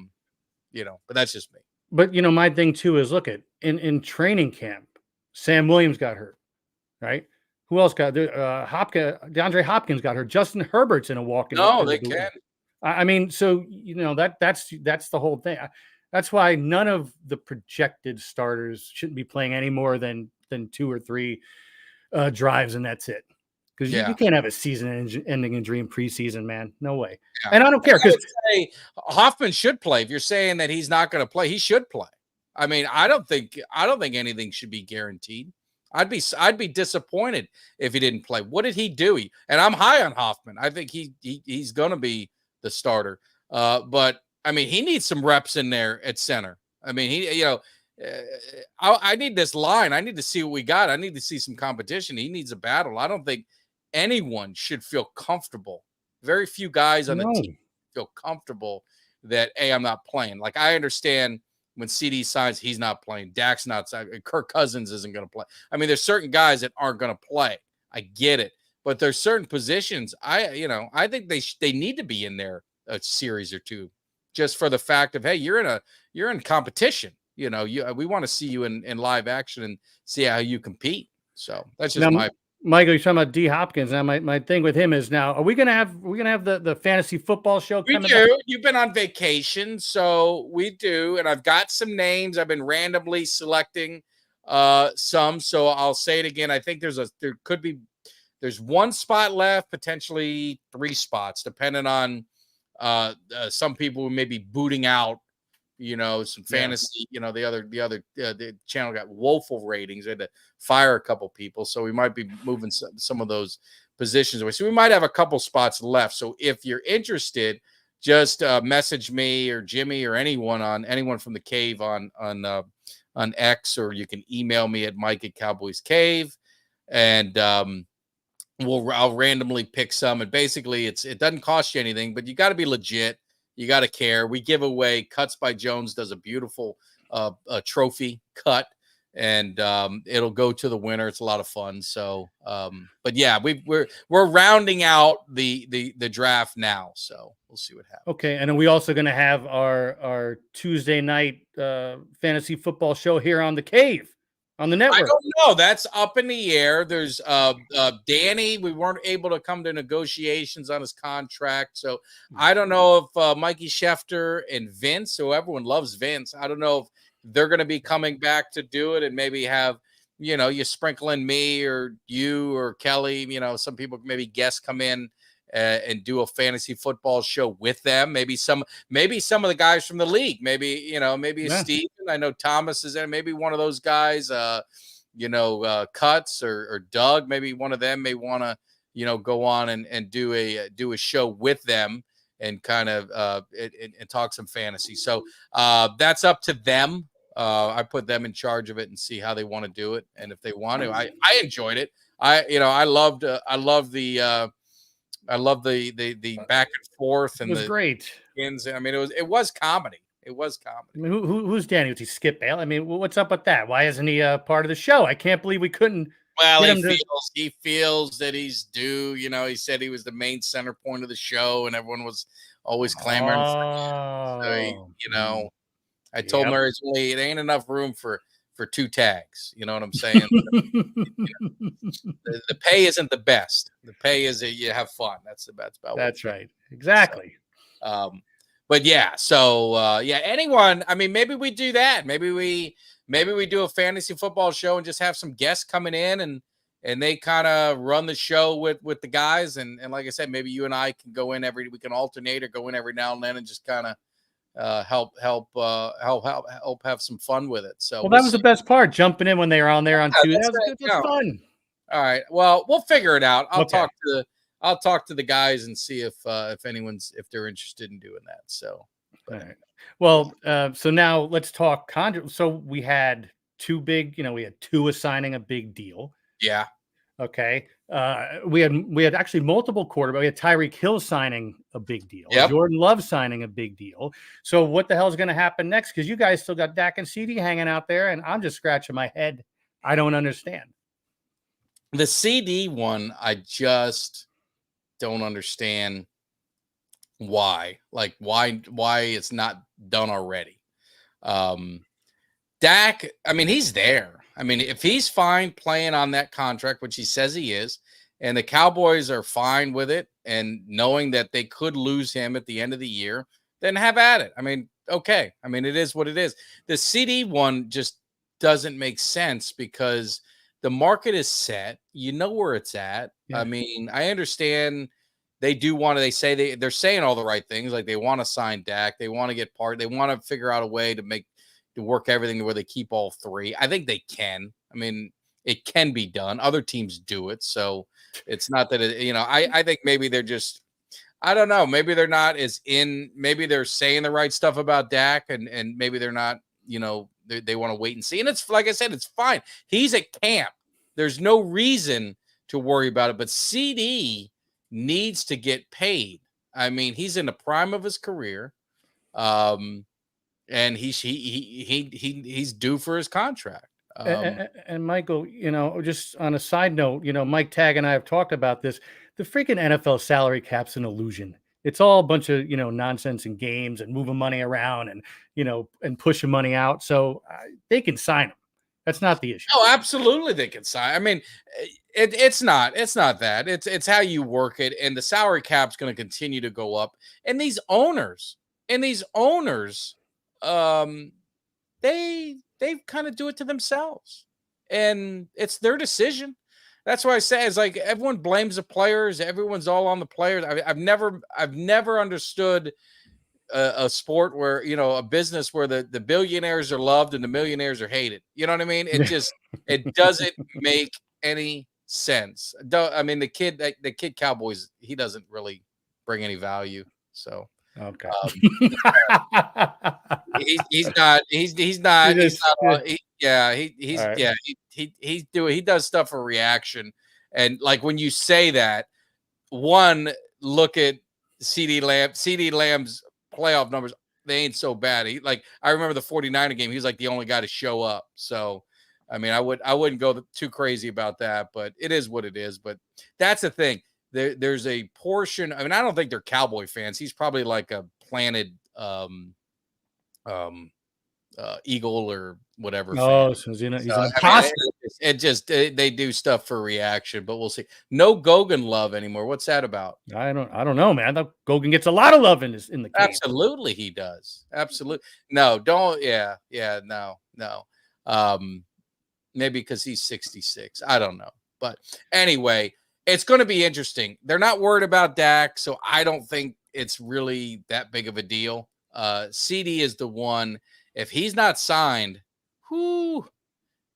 that's just me. But my thing too is, look at in training camp, Sam Williams got hurt, right? Who else got there? DeAndre Hopkins got hurt. Justin Herbert's in a walk-in. No, they can. I mean, so that's the whole thing. That's why none of the projected starters shouldn't be playing any more than 2 or 3 drives, and that's it. Because you can't have a season-ending injury in preseason, man. No way. Yeah. And I don't care, because Hoffman should play. If you're saying that he's not going to play, he should play. I mean, I don't think anything should be guaranteed. I'd be disappointed if he didn't play. What did he do? And I'm high on Hoffman. I think he's going to be the starter. But I mean, he needs some reps in there at center. I mean, I need this line. I need to see what we got. I need to see some competition. He needs a battle. I don't think anyone should feel comfortable. Very few guys on the team feel comfortable that, hey, I'm not playing. Like, I understand when CeeDee signs, he's not playing. Dak's not signing. Kirk Cousins isn't going to play. I mean, there's certain guys that aren't going to play. I get it. But there's certain positions, I think they need to be in there a series or two, just for the fact of, hey, you're in competition. We want to see you in live action and see how you compete. So that's just Michael, you're talking about D Hopkins. Now my thing with him is, now, are we gonna have the fantasy football show coming back? You've been on vacation, so we do, and I've got some names. I've been randomly selecting some, so I'll say it again. I think there's 1 spot left, potentially 3 spots, depending on some people who may be booting out, some fantasy, the channel got woeful ratings. We had to fire a couple people. So we might be moving some of those positions away. So we might have a couple spots left. So if you're interested, just message me or Jimmy or anyone from the cave on X, or you can email me at mike@cowboyscave, and I'll randomly pick some. And basically it doesn't cost you anything, but you got to be legit. You got to care. We give away Cuts by Jones, does a beautiful trophy cut, and it'll go to the winner. It's a lot of fun. So, but yeah, we're rounding out the draft now. So we'll see what happens. Okay, and then we also going to have our Tuesday night fantasy football show here on the Cave. On the network. I don't know. That's up in the air. There's Danny. We weren't able to come to negotiations on his contract. So I don't know if Mikey Schefter and Vince, who everyone loves Vince, I don't know if they're going to be coming back to do it, and maybe have, you sprinkle in me or you or Kelly, some people, maybe guests, come in and do a fantasy football show with them. Maybe some of the guys from the league, maybe Steve. I know Thomas is in, maybe one of those guys, Cuts or Doug, maybe one of them may want to, go on and do a show with them and kind of and talk some fantasy. So that's up to them. I put them in charge of it and see how they want to do it. And if they want to, I enjoyed it. I loved the back and forth and it was great. Skins. I mean, it was comedy. It was comedy. I mean, who's Danny? Was he Skip Bale? I mean, what's up with that? Why isn't he part of the show? I can't believe we couldn't. Well, he feels that he's due. He said he was the main center point of the show, and everyone was always clamoring for him. So I told him it ain't enough room for two tags. You know what I'm saying? The pay isn't the best. The pay is that you have fun. That's about. That's right. Exactly. So, but yeah, so anyone. I mean, maybe we do that. Maybe we do a fantasy football show and just have some guests coming in and they kind of run the show with the guys. And like I said, maybe you and I can go in we can alternate or go in every now and then and just kind of help have some fun with it. So that was the best part, jumping in when they were on there on Tuesday. That was fun. All right. Well, we'll figure it out. I'll talk to the guys and see if they're interested in doing that. So, all right. Well, so now let's talk So we had two big, we had Tua signing a big deal. Yeah. Okay. We had actually multiple quarterbacks. We had Tyreek Hill signing a big deal. Yep. Jordan Love signing a big deal. So what the hell is going to happen next? Because you guys still got Dak and CeeDee hanging out there, and I'm just scratching my head. I don't understand. The CeeDee one, I just don't understand why. Like why it's not done already. Dak, I mean, he's there. I mean, if he's fine playing on that contract, which he says he is, and the Cowboys are fine with it and knowing that they could lose him at the end of the year, then have at it. I mean, okay. I mean, it is what it is. The CeeDee one just doesn't make sense because the market is set. You know where it's at. Yeah. I mean, I understand they do want to, they're saying all the right things. Like they want to sign Dak. They want to get they want to figure out a way to work everything to where they keep all three. I think they can. I mean, it can be done. Other teams do it. So it's not that, I think maybe they're just, I don't know. Maybe they're not maybe they're saying the right stuff about Dak and maybe they're not, they want to wait and see. And it's like I said, it's fine. He's at camp. There's no reason to worry about it. But CeeDee needs to get paid. I mean, he's in the prime of his career. And he's due for his contract. And Michael, just on a side note, Mike Tag and I have talked about this. The freaking NFL salary cap's an illusion. It's all a bunch of, nonsense and games and moving money around and, and pushing money out. So they can sign him. That's not the issue. Oh, absolutely. They can sign. I mean, it's not that. It's how you work it. And the salary cap's going to continue to go up. And these owners, they kind of do it to themselves, and it's their decision. That's why I say it's like everyone blames the players. Everyone's all on the players. I've never understood a sport where, a business where the billionaires are loved and the millionaires are hated. You know what I mean? It doesn't make any sense. I mean, the kid Cowboys, he doesn't really bring any value. So. Okay. He does stuff for reaction. And like when you say that, look at CeeDee Lamb's playoff numbers. They ain't so bad. I remember the 49er game. He was like the only guy to show up. So, I mean, I wouldn't go too crazy about that, but it is what it is. But that's the thing. There's a portion. I mean, I don't think they're Cowboy fans. He's probably like a planted eagle or whatever. Oh, so he's an imposter. They do stuff for reaction, but we'll see. No Gogan love anymore. What's that about? I don't know, man. I thought Gogan gets a lot of love in the game. Absolutely, he does. Absolutely. No, don't. Yeah, no. Maybe because he's 66. I don't know, but anyway. It's going to be interesting. They're not worried about Dak, so I don't think it's really that big of a deal. CeeDee is the one. If he's not signed,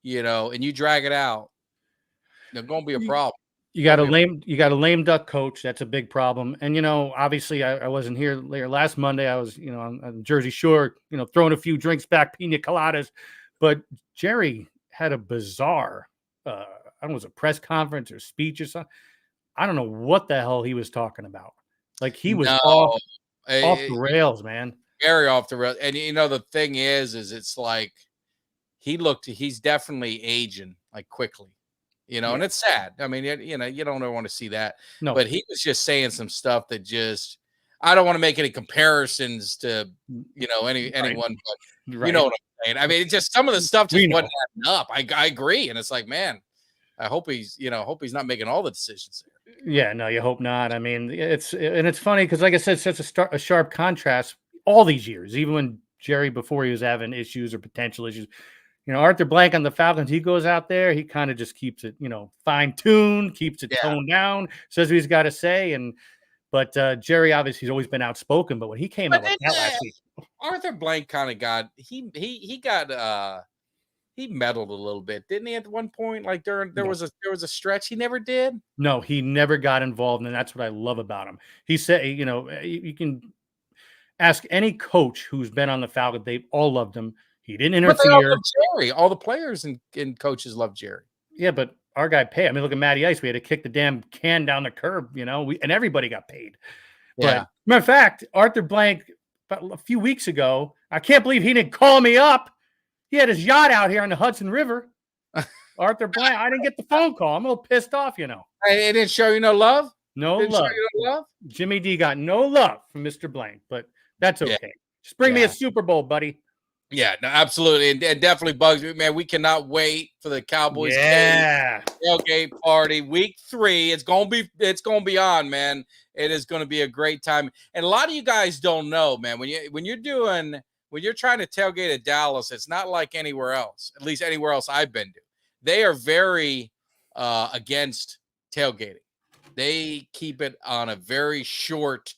and you drag it out, there's going to be a problem. You got a lame duck coach. That's a big problem. And, obviously I wasn't here last Monday. I was, on Jersey Shore, throwing a few drinks back, pina coladas. But Jerry had a bizarre, I don't know, it was a press conference or speech or something. I don't know what the hell he was talking about. Like he was off the rails, man. Very off the rails. And, the thing is it's like he's definitely aging like quickly. And it's sad. I mean, you don't ever want to see that. No. But he was just saying some stuff that I don't want to make any comparisons to, anyone, but you know what I'm saying? I mean, it's just some of the stuff just wasn't adding up. I agree. And it's like, man, I hope he's not making all the decisions there. Yeah, no, you hope not. I mean, it's funny because, like I said, such a sharp contrast all these years, even when Jerry, before he was having issues or potential issues. Arthur Blank on the Falcons, he goes out there, he kind of just keeps it, fine-tuned, keeps it toned down, says what he's got to say. But Jerry, obviously, he's always been outspoken. But when he came out like that last week, Arthur Blank kind of got he meddled a little bit, didn't he? At one point, like there was a stretch he never did. No, he never got involved, and that's what I love about him. He said, you can ask any coach who's been on the Falcons; they've all loved him. He didn't interfere. But they all love Jerry. All the players and coaches love Jerry. Yeah, but our guy paid. I mean, look at Matty Ice. We had to kick the damn can down the curb, and everybody got paid. Yeah. But matter of fact, Arthur Blank, about a few weeks ago, I can't believe he didn't call me up. He had his yacht out here on the Hudson River. Arthur Blank, I didn't get the phone call. I'm a little pissed off, It didn't show you no love? No love. Jimmy D got no love from Mr. Blank, but that's okay. Yeah. Just bring me a Super Bowl, buddy. Yeah, no, absolutely. And definitely bugs me, man. We cannot wait for the Cowboys tailgate party. Week 3. It's gonna be on, man. It is gonna be a great time. And a lot of you guys don't know, man, when you're trying to tailgate at Dallas, it's not like anywhere else, at least anywhere else I've been to. They are very against tailgating. They keep it on a very short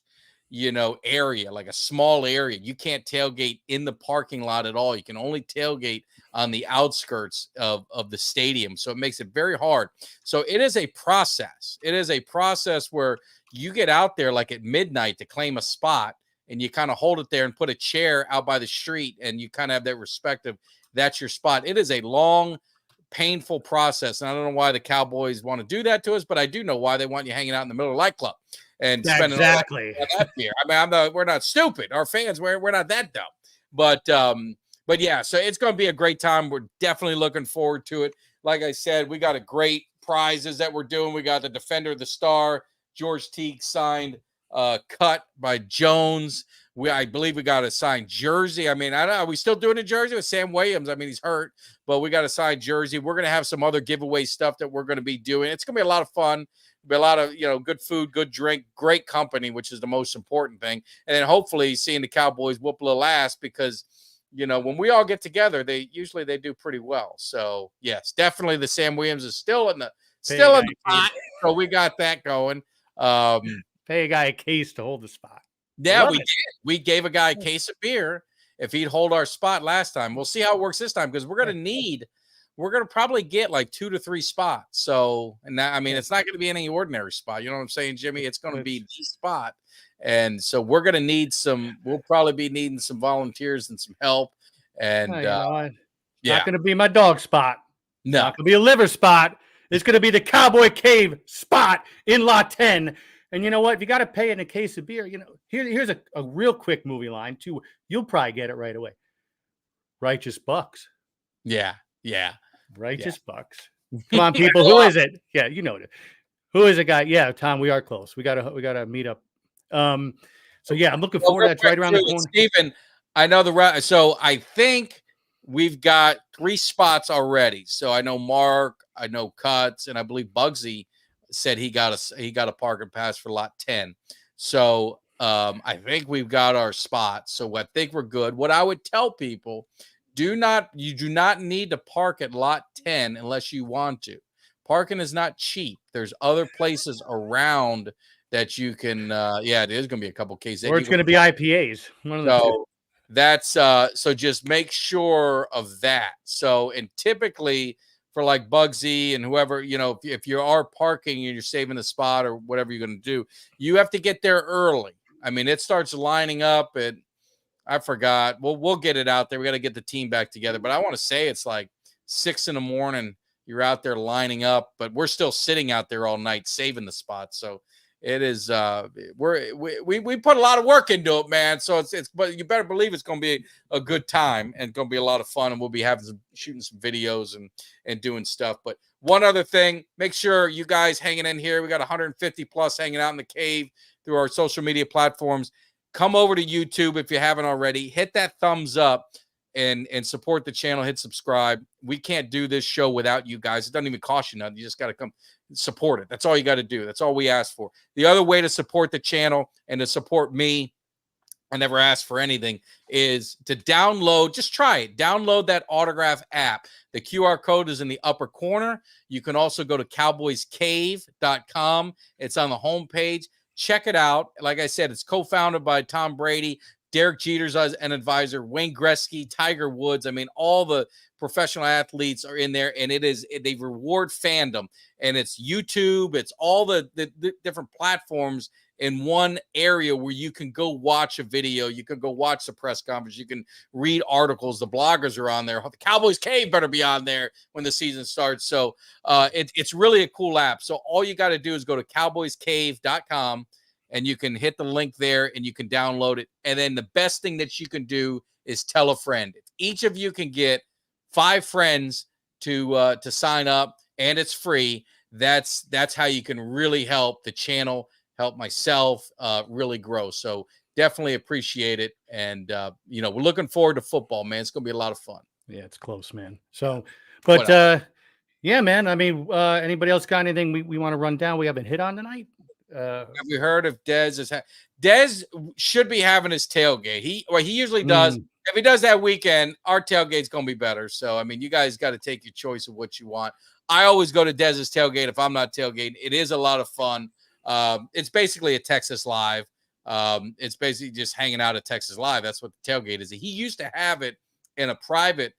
area, like a small area. You can't tailgate in the parking lot at all. You can only tailgate on the outskirts of the stadium. So it makes it very hard. So it is a process. It is a process where you get out there like at midnight to claim a spot, and you kind of hold it there and put a chair out by the street, and you kind of have that respect of that's your spot. It is a long, painful process. And I don't know why the Cowboys want to do that to us, but I do know why. They want you hanging out in the middle of Light Club and spending exactly that beer. I mean, we're not stupid. Our fans, we're not that dumb. But yeah, so it's going to be a great time. We're definitely looking forward to it. Like I said, we got a great prizes that we're doing. We got the Defender of the Star, George Teague signed, cut by Jones. I believe we got a signed jersey. I mean, I don't know. Are we still doing a jersey with Sam Williams? I mean, he's hurt, but we got a signed jersey. We're going to have some other giveaway stuff that we're going to be doing. It's going to be a lot of fun. Be a lot of, good food, good drink, great company, which is the most important thing. And then hopefully seeing the Cowboys whoop a little ass because, when we all get together, they do pretty well. So yes, definitely the Sam Williams is still in the pot. So we got that going. Pay a guy a case to hold the spot. Yeah, we did. We gave a guy a case of beer if he'd hold our spot last time. We'll see how it works this time because we're going to probably get like 2 to 3 spots. So, and that, I mean, it's not going to be any ordinary spot. You know what I'm saying, Jimmy? It's going to be the spot. And so we're going to we'll probably be needing some volunteers and some help. And not going to be my dog spot. No. Not going to be a liver spot. It's going to be the Cowboy Cave spot in Lot 10. And you know what? If you got to pay in a case of beer, here's a real quick movie line too. You'll probably get it right away. Righteous Bucks. Yeah. Righteous Bucks. Come on, people. Who is it? Yeah, you know it. Who is it, guy? Yeah, Tom, we are close. We gotta meet up. So yeah, I'm looking forward to that. Right around the corner. Stephen, I know so I think we've got 3 spots already. So I know Mark, I know Cuts, and I believe Bugsy said he got a parking pass for lot 10. So I think we've got our spots. So I think we're good. What I would tell people, you do not need to park at lot 10 unless you want to. Parking is not cheap. There's other places around that you can it is going to be a couple cases. Or it's going to be IPAs. One of the two. That's so just make sure of that. So, and typically for like Bugsy and whoever, if you are parking and you're saving the spot or whatever you're going to do, you have to get there early. I mean, it starts lining up at, I forgot. We'll get it out there. We got to get the team back together. But I want to say it's like 6 a.m. You're out there lining up, but we're still sitting out there all night saving the spot. So it is we put a lot of work into it, man. So it's but you better believe it's going to be a good time and going to be a lot of fun, and we'll be shooting some videos and doing stuff. But one other thing, make sure you guys hanging in here. We got 150 plus hanging out in the cave through our social media platforms. Come over to YouTube if you haven't already. Hit that thumbs up and support the channel. Hit subscribe. We can't do this show without you guys. It doesn't even cost you nothing. You just got to come support it. That's all you got to do. That's all we ask for. The other way to support the channel and to support me, I never ask for anything, is to download. Just try it. Download that Autograph app. The QR code is in the upper corner. You can also go to cowboyscave.com. It's on the homepage. Check it out. Like I said, it's co-founded by Tom Brady, Derek Jeter's an advisor, Wayne Gretzky, Tiger Woods. I mean, all the professional athletes are in there, and they reward fandom. And it's YouTube. It's all the different platforms in one area where you can go watch a video. You can go watch the press conference. You can read articles. The bloggers are on there. The Cowboys Cave better be on there when the season starts. So it's really a cool app. So all you got to do is go to cowboyscave.com, and you can hit the link there and you can download it. And then the best thing that you can do is tell a friend. If each of you can get 5 friends to sign up, and it's free, that's how you can really help the channel, help myself really grow. So definitely appreciate it. And, we're looking forward to football, man. It's going to be a lot of fun. Yeah, it's close, man. So, but yeah, man, I mean, anybody else got anything we want to run down we haven't hit on tonight? Have we heard if Dez should be having his tailgate? He usually does. If he does that weekend, our tailgate's going to be better. So, I mean, you guys got to take your choice of what you want. I always go to Dez's tailgate if I'm not tailgating. It is a lot of fun. It's basically a Texas Live. It's basically just hanging out at Texas Live. That's what the tailgate is. He used to have it in a private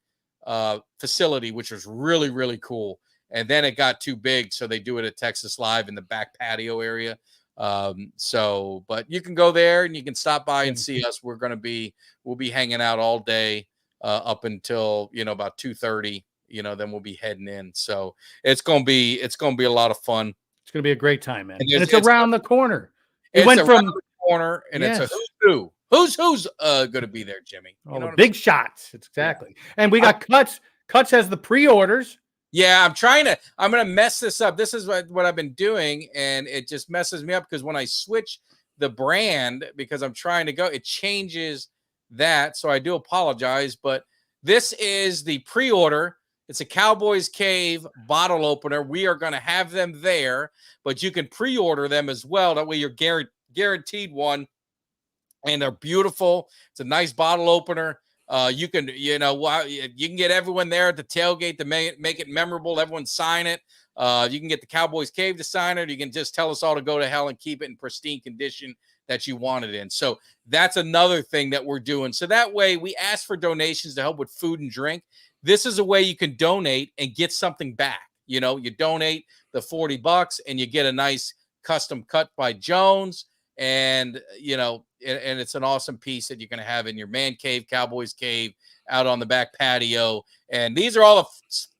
facility, which was really, really cool. And then it got too big, so they do it at Texas Live in the back patio area. But you can go there and you can stop by and see us. We'll be hanging out all day up until about 2:30. Then we'll be heading in. So it's gonna be a lot of fun. It's gonna be a great time, man. And it's around the corner. It went from the corner, and it's a who's who's gonna be there, Jimmy. All the big shots. It's exactly. And we got Cuts. Cuts has the pre-orders. Yeah, I'm going to mess this up. This is what I've been doing, and it just messes me up because when I switch the brand, because I'm trying to go, it changes that. So I do apologize, but this is the pre-order. It's a Cowboys Cave bottle opener. We are going to have them there, but you can pre-order them as well. That way you're guaranteed one, and they're beautiful. It's a nice bottle opener. You can get everyone there at the tailgate to make it memorable. Everyone sign it. You can get the Cowboys Cave to sign it. You can just tell us all to go to hell and keep it in pristine condition that you want it in. So that's another thing that we're doing. So that way we ask for donations to help with food and drink. This is a way you can donate and get something back. You donate the $40 and you get a nice custom cut by Jones. And, and it's an awesome piece that you're going to have in your man cave, Cowboys Cave, out on the back patio. And these are all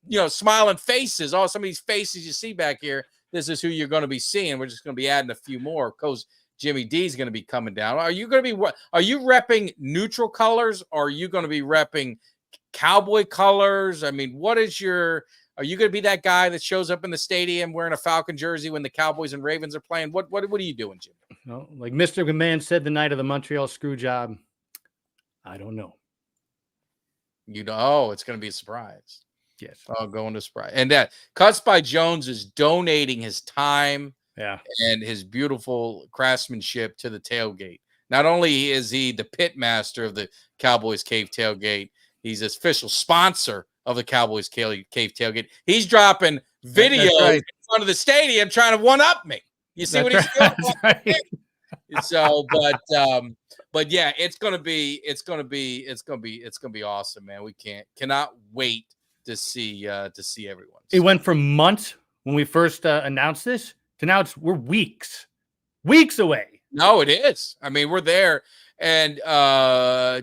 the, smiling faces. All some of these faces you see back here. This is who you're going to be seeing. We're just going to be adding a few more. Coach Jimmy D is going to be coming down. Are you repping neutral colors, or are you going to be repping Cowboy colors? I mean, are you going to be that guy that shows up in the stadium wearing a Falcon jersey when the Cowboys and Ravens are playing? What are you doing, Jim? Well, like Mr. McMahon said the night of the Montreal screw job, I don't know. It's going to be a surprise. Yes. Oh, going to surprise. And that Cuts by Jones is donating his time and his beautiful craftsmanship to the tailgate. Not only is he the pit master of the Cowboys Cave tailgate, he's an official sponsor of the Cowboys Cave tailgate. He's dropping videos in front of the stadium trying to one-up me. You see what he's doing? Right. So, but yeah, it's gonna be awesome, man. We cannot wait to see everyone. It went from months when we first announced this to now we're weeks away. No, it is. I mean, we're there, and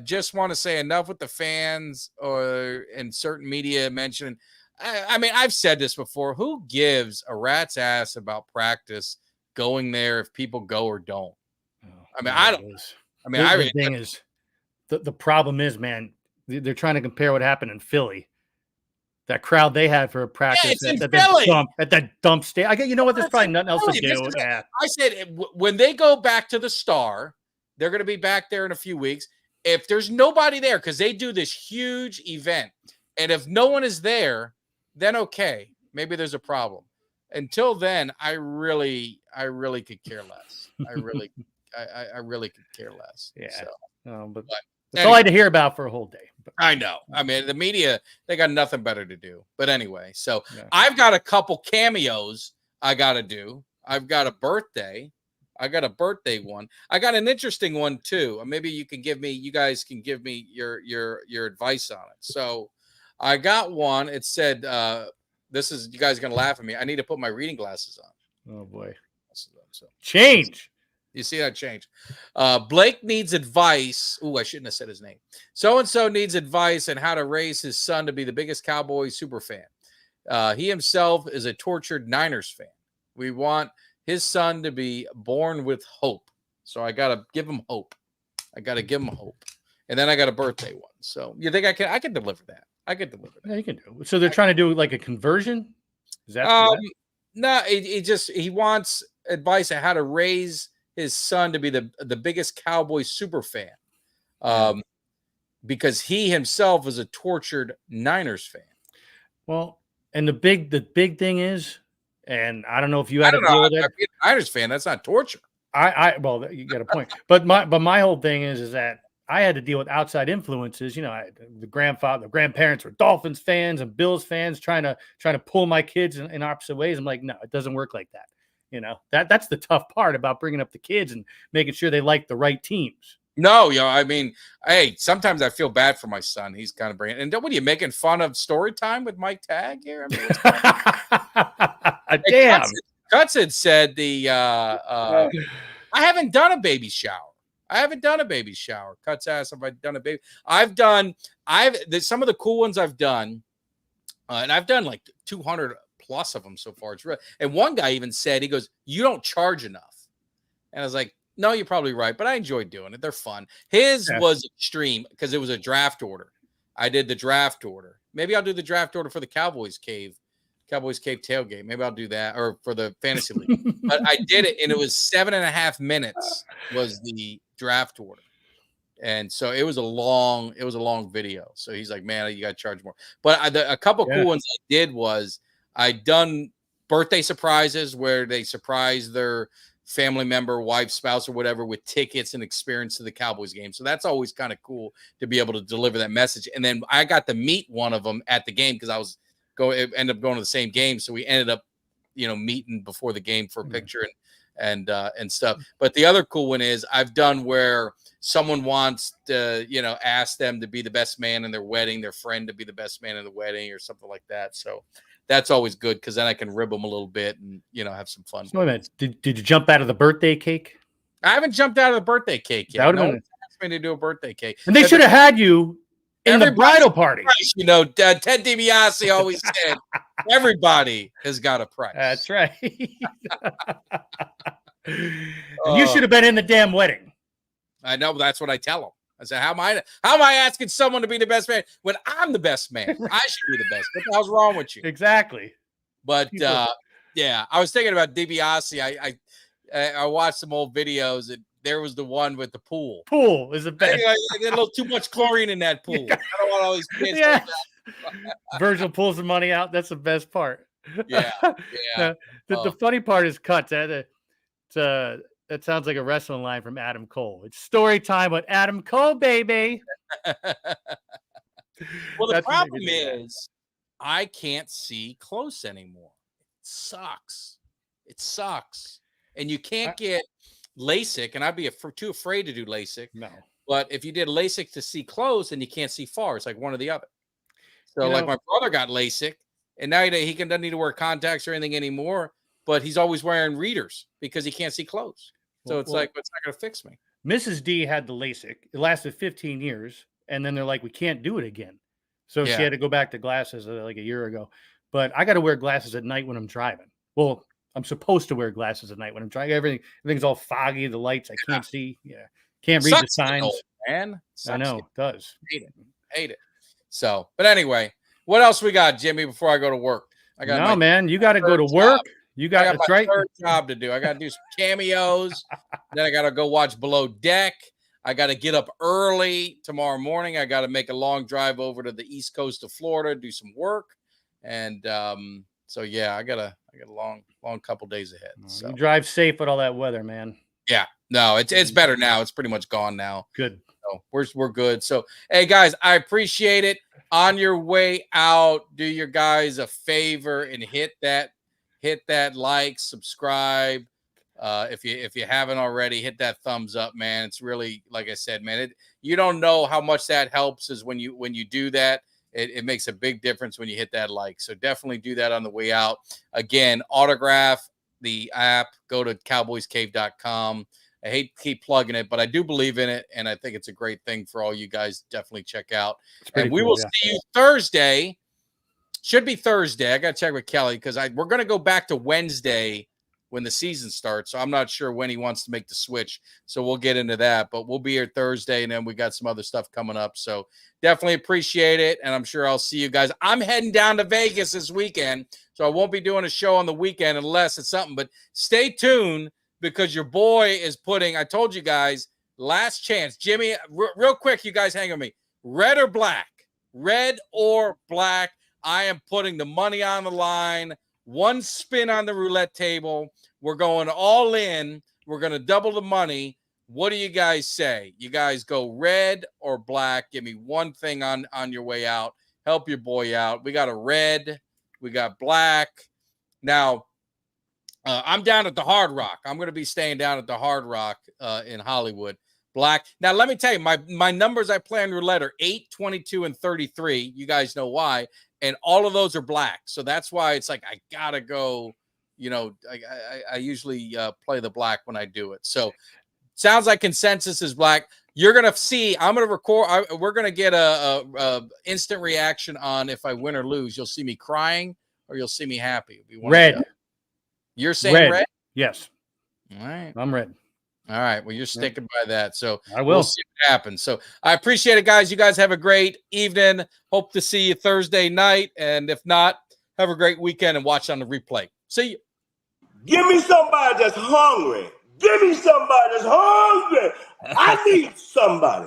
just want to say enough with the fans and certain media mentioning. I mean, I've said this before. Who gives a rat's ass about practice going there if people go or don't? I mean, I don't. I mean, the thing is, the problem is, man, they're trying to compare what happened in Philly. That crowd they had for a practice at that dump state. You know what? There's probably nothing else to do. Yeah. I said when they go back to the Star, they're going to be back there in a few weeks. If there's nobody there, because they do this huge event, and if no one is there, then okay, maybe there's a problem. Until then, I really could care less. I really could care less. Yeah. So, but that's all I had to hear about for a whole day. I know. I mean, the media, they got nothing better to do. But anyway, so I've got a couple cameos I got to do. I've got a birthday. I got a birthday one. I got an interesting one too. Maybe you guys can give me your advice on it. So I got one. It said, you guys are going to laugh at me. I need to put my reading glasses on. Oh boy. So, change. You see that change. Blake needs advice. Ooh, I shouldn't have said his name. So-and-so needs advice on how to raise his son to be the biggest Cowboys super fan. He himself is a tortured Niners fan. We want his son to be born with hope. So I got to give him hope. And then I got a birthday one. So you think I can deliver that? I could deliver that. Yeah, you can do it. So they're trying to do like a conversion? Is that no, he wants advice on how to raise his son to be the biggest Cowboys super fan, because he himself is a tortured Niners fan. Well, and the big thing is, and I don't know if you had to deal with it. I'm a Niners fan. That's not torture. Well, you got a point. But my whole thing is that I had to deal with outside influences. You know, the grandparents were Dolphins fans and Bills fans trying to pull my kids in opposite ways. I'm like, no, it doesn't work like that. You know, that's the tough part about bringing up the kids and making sure they like the right teams. No, I mean, hey, sometimes I feel bad for my son. He's kind of brilliant. And what are you making fun of story time with Mike Tag here? I mean, damn. Cuts had said I haven't done a baby shower. Cuts asked if I've done a baby. Some of the cool ones I've done, and I've done like 200 plus of them so far. It's real. And one guy even said, he goes, "You don't charge enough." And I was like, no, you're probably right, but I enjoy doing it. They're fun. His was extreme because it was a draft order. I did the draft order. Maybe I'll do the draft order for the Cowboys Cave tailgate. Maybe I'll do that, or for the fantasy league. But I did it, and it was 7.5 minutes was the draft order. And so it was a long video. So he's like, man, you got to charge more. But a couple cool ones I did was I done birthday surprises where they surprise their family member, wife, spouse, or whatever with tickets and experience to the Cowboys game. So that's always kind of cool to be able to deliver that message. And then I got to meet one of them at the game because ended up going to the same game. So we ended up, meeting before the game for a picture and stuff. But the other cool one is I've done where someone wants to, ask them to be the best man in their wedding, their friend to be the best man in the wedding or something like that. So that's always good because then I can rib them a little bit and, have some fun. So wait a minute. Did you jump out of the birthday cake? I haven't jumped out of the birthday cake yet. No one asked me to do a birthday cake. And they should have had you in the bridal party. Ted DiBiase always said, everybody has got a price. That's right. You should have been in the damn wedding. I know. That's what I tell them. I said, how am I asking someone to be the best man when I'm the best man? I should be the best. What the hell's wrong with you? Exactly. But I was thinking about DiBiase. I watched some old videos and there was the one with the pool. Pool is the best. I get a little too much chlorine in that pool. I don't want all these kids. Yeah. Virgil pulls the money out. That's the best part. Yeah. The funny part is cuts. That sounds like a wrestling line from Adam Cole. It's story time with Adam Cole, baby. Well, the problem is I can't see close anymore. It sucks. And you can't get LASIK, and I'd be too afraid to do LASIK. No. But if you did LASIK to see close, then you can't see far. It's like one or the other. So, You know, like my brother got LASIK, and now he doesn't need to wear contacts or anything anymore, but he's always wearing readers because he can't see close. So it's like, it's not going to fix me. Mrs. D had the LASIK. It lasted 15 years, and then they're like, we can't do it again. So she had to go back to glasses like a year ago. But I got to wear glasses at night when I'm driving. Well, I'm supposed to wear glasses at night when I'm driving. Everything's all foggy. The lights, I can't see. Yeah. Can't read the signs. Old, man. I know. It does. Hate it. So, but anyway, what else we got, Jimmy, before I go to work? Man, you got to go to work. I got my third job to do. I got to do some cameos. Then I got to go watch Below Deck. I got to get up early tomorrow morning. I got to make a long drive over to the east coast of Florida, do some work. And so, yeah, I got a long couple days ahead. So you drive safe with all that weather, man. Yeah. No, it's better now. It's pretty much gone now. Good. So we're good. So, hey, guys, I appreciate it. On your way out, do your guys a favor and hit that like, subscribe. If you haven't already, hit that thumbs up, man. It's really, like I said, man, you don't know how much that helps is when you do that. It makes a big difference when you hit that like. So definitely do that on the way out. Again, autograph the app. Go to cowboyscave.com. I hate to keep plugging it, but I do believe in it, and I think it's a great thing for all you guys. Definitely check out. And we will see you Thursday. Should be Thursday. I got to check with Kelly because we're going to go back to Wednesday when the season starts. So I'm not sure when he wants to make the switch. So we'll get into that. But we'll be here Thursday, and then we got some other stuff coming up. So definitely appreciate it, and I'm sure I'll see you guys. I'm heading down to Vegas this weekend, so I won't be doing a show on the weekend unless it's something. But stay tuned because your boy is putting – I told you guys, last chance. Jimmy, real quick, you guys hang on me. Red or black? Red or black? I am putting the money on the line. One spin on the roulette table. We're going all in. We're going to double the money. What do you guys say? You guys go red or black? Give me one thing on your way out. Help your boy out. We got a red. We got black. Now, I'm down at the Hard Rock. I'm going to be staying down at the Hard Rock in Hollywood. Black. Now, let me tell you, my numbers I play on roulette are 8, 22, and 33. You guys know why. And all of those are black. So that's why it's like I got to go, I usually play the black when I do it. So sounds like consensus is black. You're going to see, I'm going to record. We're going to get a instant reaction on if I win or lose. You'll see me crying or you'll see me happy. Red. You're saying red? Yes. All right. I'm red. All right. Well, you're sticking by that. So I will. We'll see what happens. So I appreciate it, guys. You guys have a great evening. Hope to see you Thursday night. And if not, have a great weekend and watch on the replay. See you. Give me somebody that's hungry. Give me somebody that's hungry. I need somebody.